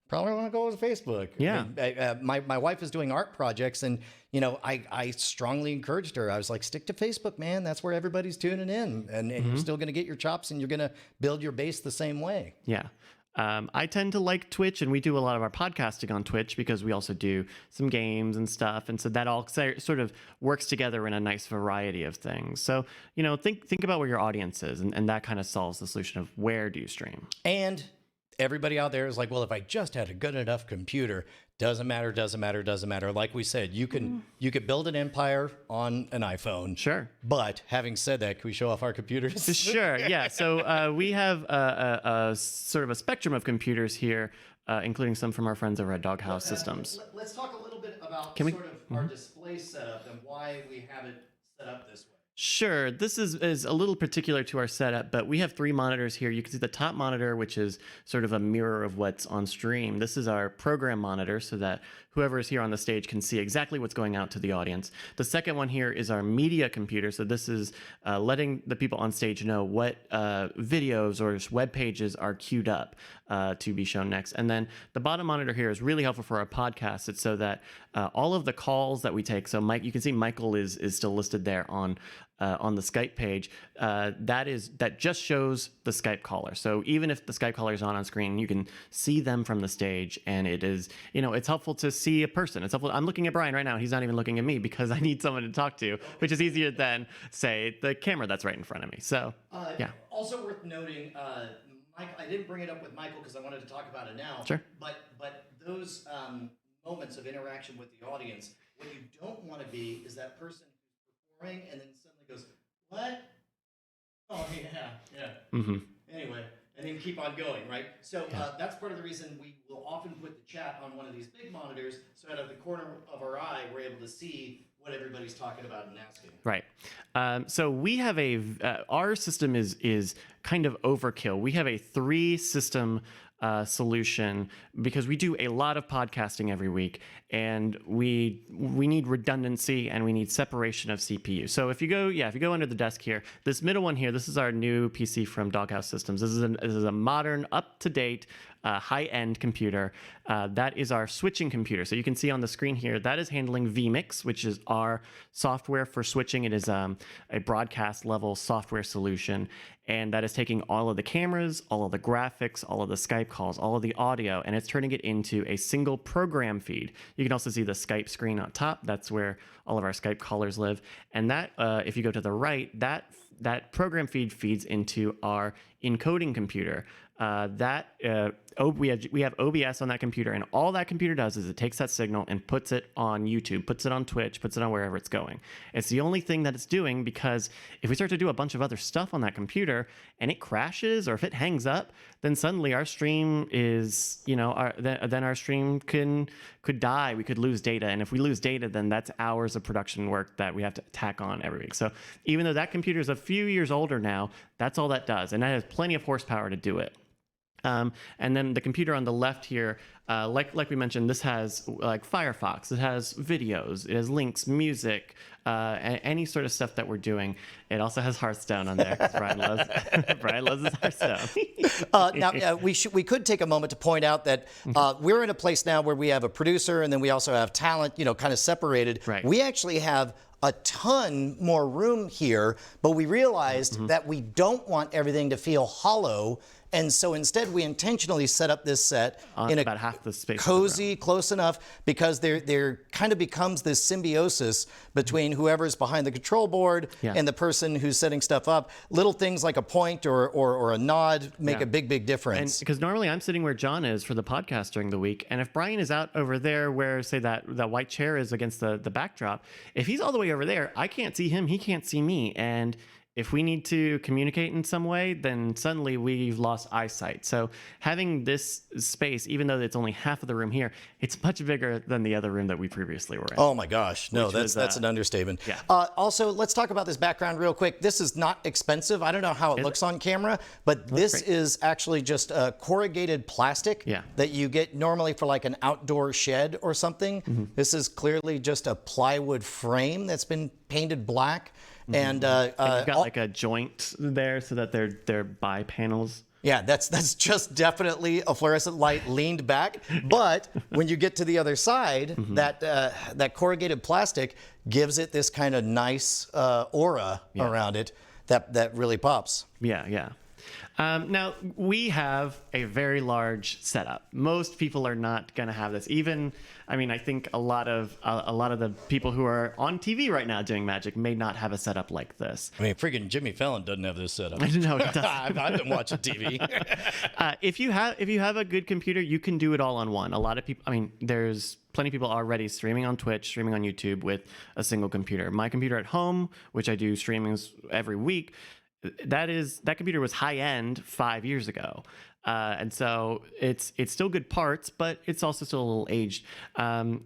probably want to go with Facebook. Yeah. I mean, my wife is doing art projects, and I strongly encouraged her. I was like, stick to Facebook, man. That's where everybody's tuning in, and you're still going to get your chops, and you're going to build your base the same way. Yeah. I tend to like Twitch, and we do a lot of our podcasting on Twitch because we also do some games and stuff, and so that all sort of works together in a nice variety of things. So think about where your audience is, and that kind of solves the solution of where do you stream. And everybody out there is like, well, if I just had a good enough computer, doesn't matter. Like we said, you could build an empire on an iPhone. Sure. But having said that, can we show off our computers? Sure. Yeah. So we have a sort of a spectrum of computers here, including some from our friends over at Doghouse Systems. Let's talk a little bit about our display setup and why we have it set up this way. Sure. This is a little particular to our setup, but we have 3 monitors here. You can see the top monitor, which is sort of a mirror of what's on stream. This is our program monitor so that whoever is here on the stage can see exactly what's going out to the audience. The second one here is our media computer. So this is letting the people on stage know what videos or web pages are queued up to be shown next. And then the bottom monitor here is really helpful for our podcast. It's so that all of the calls that we take, so Mike, you can see Michael is still listed there on the Skype page. That just shows the Skype caller. So even if the Skype caller is on screen, you can see them from the stage, and it is, it's helpful to see a person. It's helpful. I'm looking at Brian right now. He's not even looking at me because I need someone to talk to, which is easier than, say, the camera that's right in front of me. So, yeah. Also worth noting, Mike, I didn't bring it up with Michael because I wanted to talk about it now. Sure. But those moments of interaction with the audience, what you don't want to be is that person who's performing and then suddenly goes, "What? Oh yeah." Mm-hmm. Anyway, and then keep on going, right? So that's part of the reason we will often put the chat on one of these big monitors, so out of the corner of our eye, we're able to see what everybody's talking about and asking. Right. So we have our system is kind of overkill. We have a 3-system solution because we do a lot of podcasting every week, and we need redundancy and we need separation of CPU. So if you go under the desk here, this middle one here, this is our new PC from Doghouse Systems. This is a modern, up-to-date, high-end computer. That is our switching computer. So you can see on the screen here, that is handling vMix, which is our software for switching. It is a broadcast level software solution, and that is taking all of the cameras, all of the graphics, all of the Skype calls, all of the audio, and it's turning it into a single program feed. You can also see the Skype screen on top. That's where all of our Skype callers live. And that, if you go to the right, that program feed feeds into our encoding computer. We have OBS on that computer, and all that computer does is it takes that signal and puts it on YouTube, puts it on Twitch, puts it on wherever it's going. It's the only thing that it's doing, because if we start to do a bunch of other stuff on that computer and it crashes, or if it hangs up, then suddenly our stream is, then our stream could die. We could lose data, and if we lose data, then that's hours of production work that we have to tack on every week. So even though that computer is a few years older now, that's all that does, and that has plenty of horsepower to do it. And then the computer on the left here, like we mentioned, this has like Firefox, it has videos, it has links, music, any sort of stuff that we're doing. It also has Hearthstone on there, 'cause Brian loves his Hearthstone. Now, we could take a moment to point out that we're in a place now where we have a producer, and then we also have talent, kind of separated. Right. We actually have a ton more room here, but we realized that we don't want everything to feel hollow. And so instead, we intentionally set up this set in about half the space cozy, close enough, because there kind of becomes this symbiosis between whoever's behind the control board and the person who's setting stuff up. Little things like a point or a nod make a big difference. Because normally I'm sitting where John is for the podcast during the week, and if Brian is out over there where, say, that white chair is against the backdrop, if he's all the way over there, I can't see him, he can't see me, and if we need to communicate in some way, then suddenly we've lost eyesight. So having this space, even though it's only half of the room here, it's much bigger than the other room that we previously were in. Oh my gosh, no, that's an understatement. Yeah. Also, let's talk about this background real quick. This is not expensive. I don't know how it looks on camera, but this is actually just corrugated plastic that you get normally for like an outdoor shed or something. This is clearly just a plywood frame that's been painted black. And you've got like a joint there so that they're bi panels. Yeah, that's just definitely a fluorescent light leaned back. But when you get to the other side, that corrugated plastic gives it this kind of nice aura around it that really pops. Yeah. Now, we have a very large setup. Most people are not going to have this. I think a lot of the people who are on TV right now doing magic may not have a setup like this. I mean, freaking Jimmy Fallon doesn't have this setup. I know he doesn't. I've been watching TV. If you have a good computer, you can do it all on one. A lot of people, there's plenty of people already streaming on Twitch, streaming on YouTube with a single computer. My computer at home, which I do streamings every week, that computer was high end 5 years ago. And so it's still good parts, but it's also still a little aged.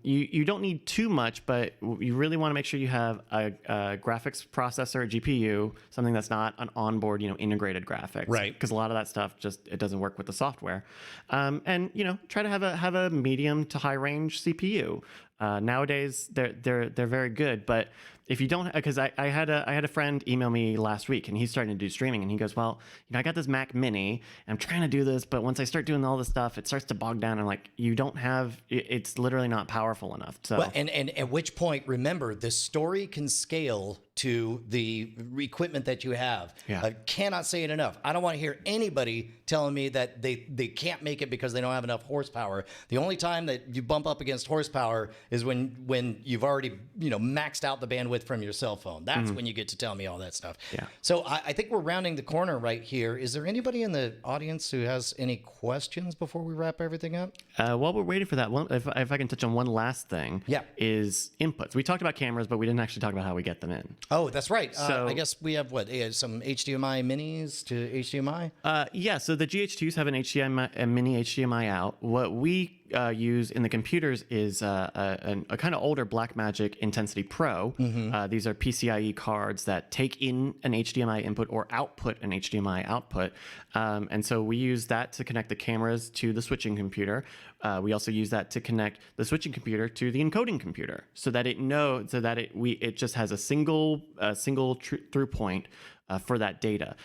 You don't need too much, but you really want to make sure you have a graphics processor, a GPU, something that's not an onboard, integrated graphics. Right. Because a lot of that stuff it doesn't work with the software. And try to have a medium to high range CPU. Nowadays they're very good, but if you don't, because I had a friend email me last week, and he's starting to do streaming, and he goes, well, I got this Mac Mini, and I'm trying to do this, but once I start doing all this stuff, it starts to bog down. I'm like, it's literally not powerful enough. So, well, and at which point, remember, the story can scale to the equipment that you have. Yeah. I cannot say it enough. I don't want to hear anybody telling me that they can't make it because they don't have enough horsepower. The only time that you bump up against horsepower is when you've already maxed out the bandwidth from your cell phone. That's when you get to tell me all that stuff. Yeah. So I think we're rounding the corner right here. Is there anybody in the audience who has any questions before we wrap everything up? While we're waiting for that, if I can touch on one last thing, is inputs. We talked about cameras, but we didn't actually talk about how we get them in. Oh, that's right. So, I guess we have some HDMI minis to HDMI? So the GH2s have a mini HDMI out. What we use in the computers is a kind of older BlackMagic Intensity Pro. These are PCIe cards that take in an HDMI input or output an HDMI output. And so we use that to connect the cameras to the switching computer. We also use that to connect the switching computer to the encoding computer, so that it just has a single through point for that data.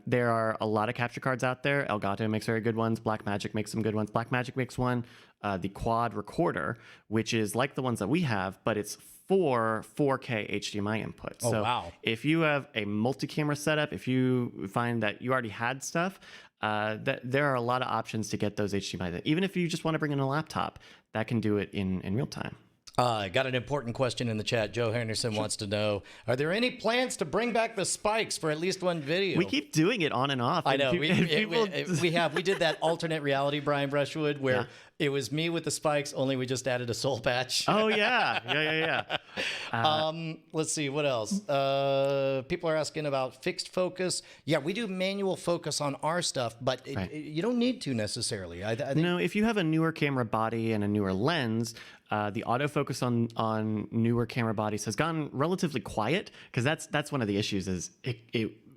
There are a lot of capture cards out there. Elgato makes very good ones. BlackMagic makes some good ones. BlackMagic makes one, the quad recorder, which is like the ones that we have, but it's for 4K HDMI input. Oh, so wow. if you have a multi-camera setup, if you find that you already had stuff, that there are a lot of options to get those HDMI. Even if you just want to bring in a laptop, that can do it in real time. Got an important question in the chat. Joe Henderson wants to know, are there any plans to bring back the spikes for at least one video? We keep doing it on and off. I know. We People... We did that alternate reality, Brian Brushwood, where it was me with the spikes, only we just added a soul patch. Oh, yeah. Let's see, what else? People are asking about fixed focus. Yeah, we do manual focus on our stuff, but you don't need to necessarily. I think... No, if you have a newer camera body and a newer lens, the autofocus on newer camera bodies has gone relatively quiet, because that's one of the issues. Is it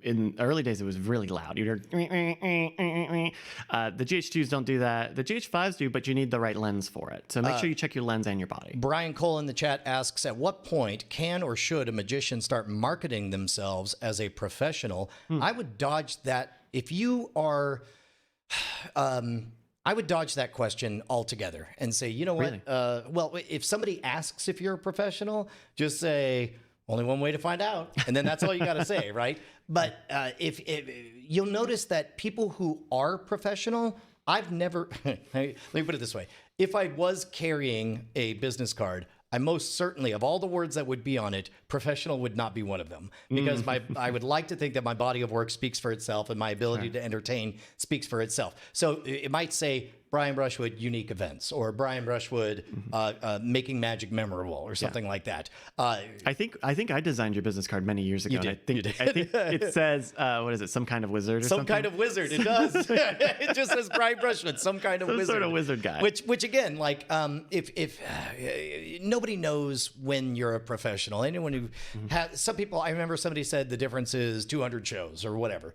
in the early days it was really loud. You'd hear the GH2s don't do that. The GH5s do, but you need the right lens for it. So make sure you check your lens and your body. Brian Cole in the chat asks, at what point can or should a magician start marketing themselves as a professional? I would dodge that if you are. I would dodge that question altogether and say, you know what? Really? Well, if somebody asks if you're a professional, just say, only one way to find out. And then that's all you got to say, right? But if you'll notice that people who are professional, I've never, let me put it this way. If I was carrying a business card, I most certainly, of all the words that would be on it, professional would not be one of them, because I would like to think that my body of work speaks for itself and my ability to entertain speaks for itself. So it might say Brian Brushwood unique events, or Brian Brushwood making magic memorable, or something like that. I think I designed your business card many years ago. You did. I think it says what is it? Some kind of wizard or something? Some kind of wizard. It does. It just says Brian Brushwood, some kind of wizard. Some sort of wizard guy. Which again, like if nobody knows when you're a professional. Anyone who has, some people, I remember somebody said the difference is 200 shows or whatever.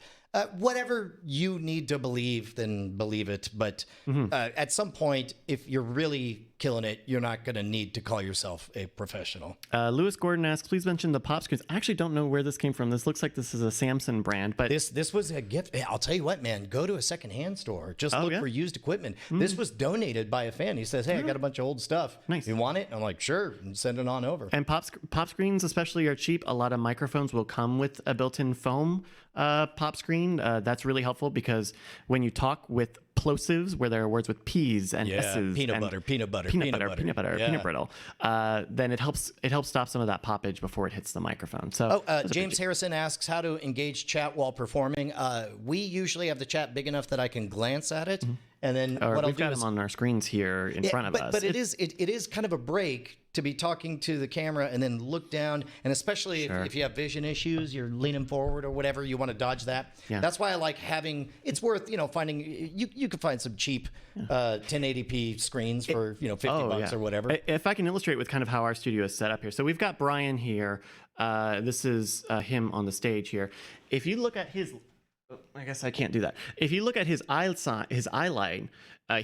Whatever you need to believe, then believe it. But at some point, if you're really killing it, you're not going to need to call yourself a professional. Lewis Gordon asks, please mention the pop screens. I actually don't know where this came from. This looks like this is a Samsung brand, but this was a gift. I'll tell you what, man, go to a secondhand store. Just look for used equipment. This was donated by a fan. He says, hey, I got a bunch of old stuff. Nice. You want it? I'm like, sure, and send it on over. And pop screens especially are cheap. A lot of microphones will come with a built-in foam pop screen. That's really helpful, because when you talk with plosives, where there are words with P's and S's, peanut butter, peanut brittle, then it helps stop some of that poppage before it hits the microphone. So James Harrison asks how to engage chat while performing. We usually have the chat big enough that I can glance at it, and then what I'll we've do got is them on our screens here in front of us. But it is kind of a break to be talking to the camera and then look down, and especially if you have vision issues, you're leaning forward or whatever, you want to dodge that. Yeah. That's why I like having. It's worth finding. You could find some cheap 1080p screens for $50 or whatever. If I can illustrate with kind of how our studio is set up here. So we've got Brian here. This is him on the stage here. If you look at his, I guess I can't do that. If you look at his eye line,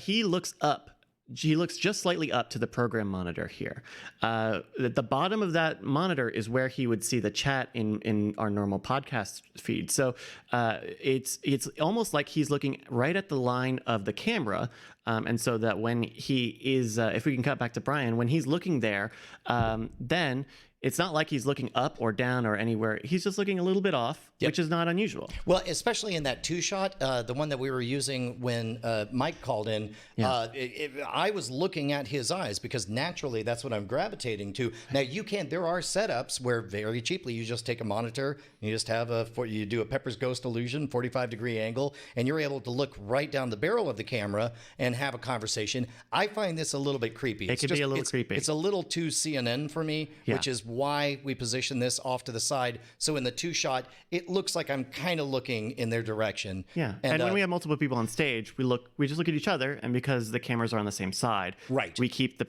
he looks up. He looks just slightly up to the program monitor here. At the bottom of that monitor is where he would see the chat in our normal podcast feed. So it's almost like he's looking right at the line of the camera. And so that when he is, if we can cut back to Brian, when he's looking there, then it's not like he's looking up or down or anywhere. He's just looking a little bit off, which is not unusual. Well, especially in that two-shot, the one that we were using when Mike called in, I was looking at his eyes, because naturally that's what I'm gravitating to. Now, there are setups where very cheaply you just take a monitor, and you just have you do a Pepper's Ghost illusion, 45-degree angle, and you're able to look right down the barrel of the camera and have a conversation. I find this a little bit creepy. It could be a little creepy. It's a little too CNN for me, which is why we position this off to the side. So in the two-shot, it looks like I'm kind of looking in their direction. Yeah, and when we have multiple people on stage, we just look at each other, and because the cameras are on the same side, we keep the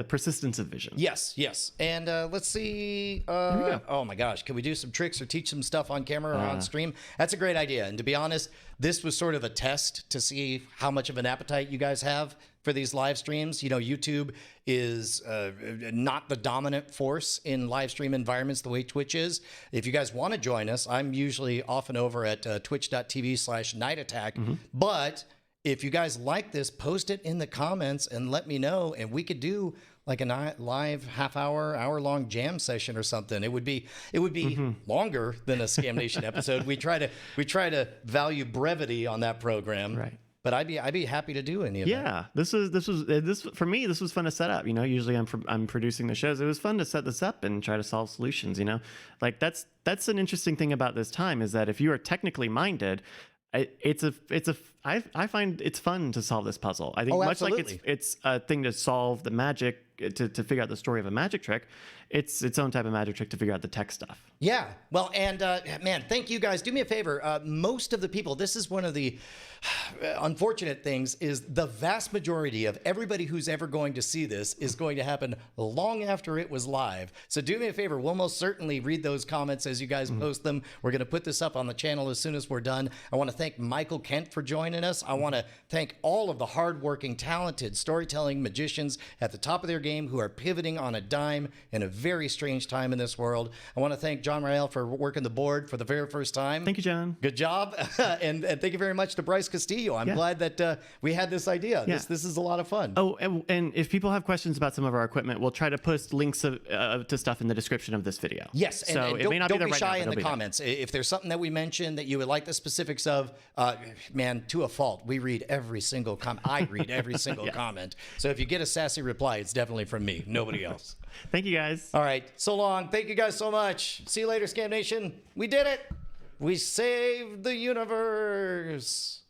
persistence of vision. Yes. And let's see. Oh my gosh, can we do some tricks or teach some stuff on camera or on stream? That's a great idea. And to be honest, this was sort of a test to see how much of an appetite you guys have for these live streams. YouTube is not the dominant force in live stream environments the way Twitch is. If you guys want to join us, I'm usually often over at twitch.tv/nightattack. But if you guys like this, post it in the comments and let me know, and we could do like a live hour-long jam session or something. It would be longer than a Scam Nation episode. We try to value brevity on that program. Right. but I'd be happy to do any of that. Yeah, this for me. This was fun to set up. You know, usually I'm producing the shows. It was fun to set this up and try to solve solutions. You know, like that's an interesting thing about this time is that if you are technically minded, I find it's fun to solve this puzzle. I think much like it's a thing to solve the magic to figure out the story of a magic trick. It's its own type of magic trick to figure out the tech stuff. Yeah. Well, and man, thank you guys. Do me a favor. Most of the people, this is one of the unfortunate things, is the vast majority of everybody who's ever going to see this is going to happen long after it was live. So do me a favor. We'll most certainly read those comments as you guys post them. We're going to put this up on the channel as soon as we're done. I want to thank Michael Kent for joining us. I want to thank all of the hardworking, talented storytelling magicians at the top of their game who are pivoting on a dime in a very strange time in this world. I want to thank John Rael for working the board for the very first time. Thank you, John. Good job. and thank you very much to Bryce Castillo. I'm glad that we had this idea. Yeah. This is a lot of fun. Oh, and if people have questions about some of our equipment, we'll try to post links to stuff in the description of this video. Yes, so and it may not be don't be right shy now, in the comments. If there's something that we mentioned that you would like the specifics of, man, to a fault, we read every single comment. I read every single comment. So if you get a sassy reply, it's definitely from me, nobody else. Thank you, guys. All right, so long. Thank you guys so much. See you later, Scam Nation. We did it. We saved the universe.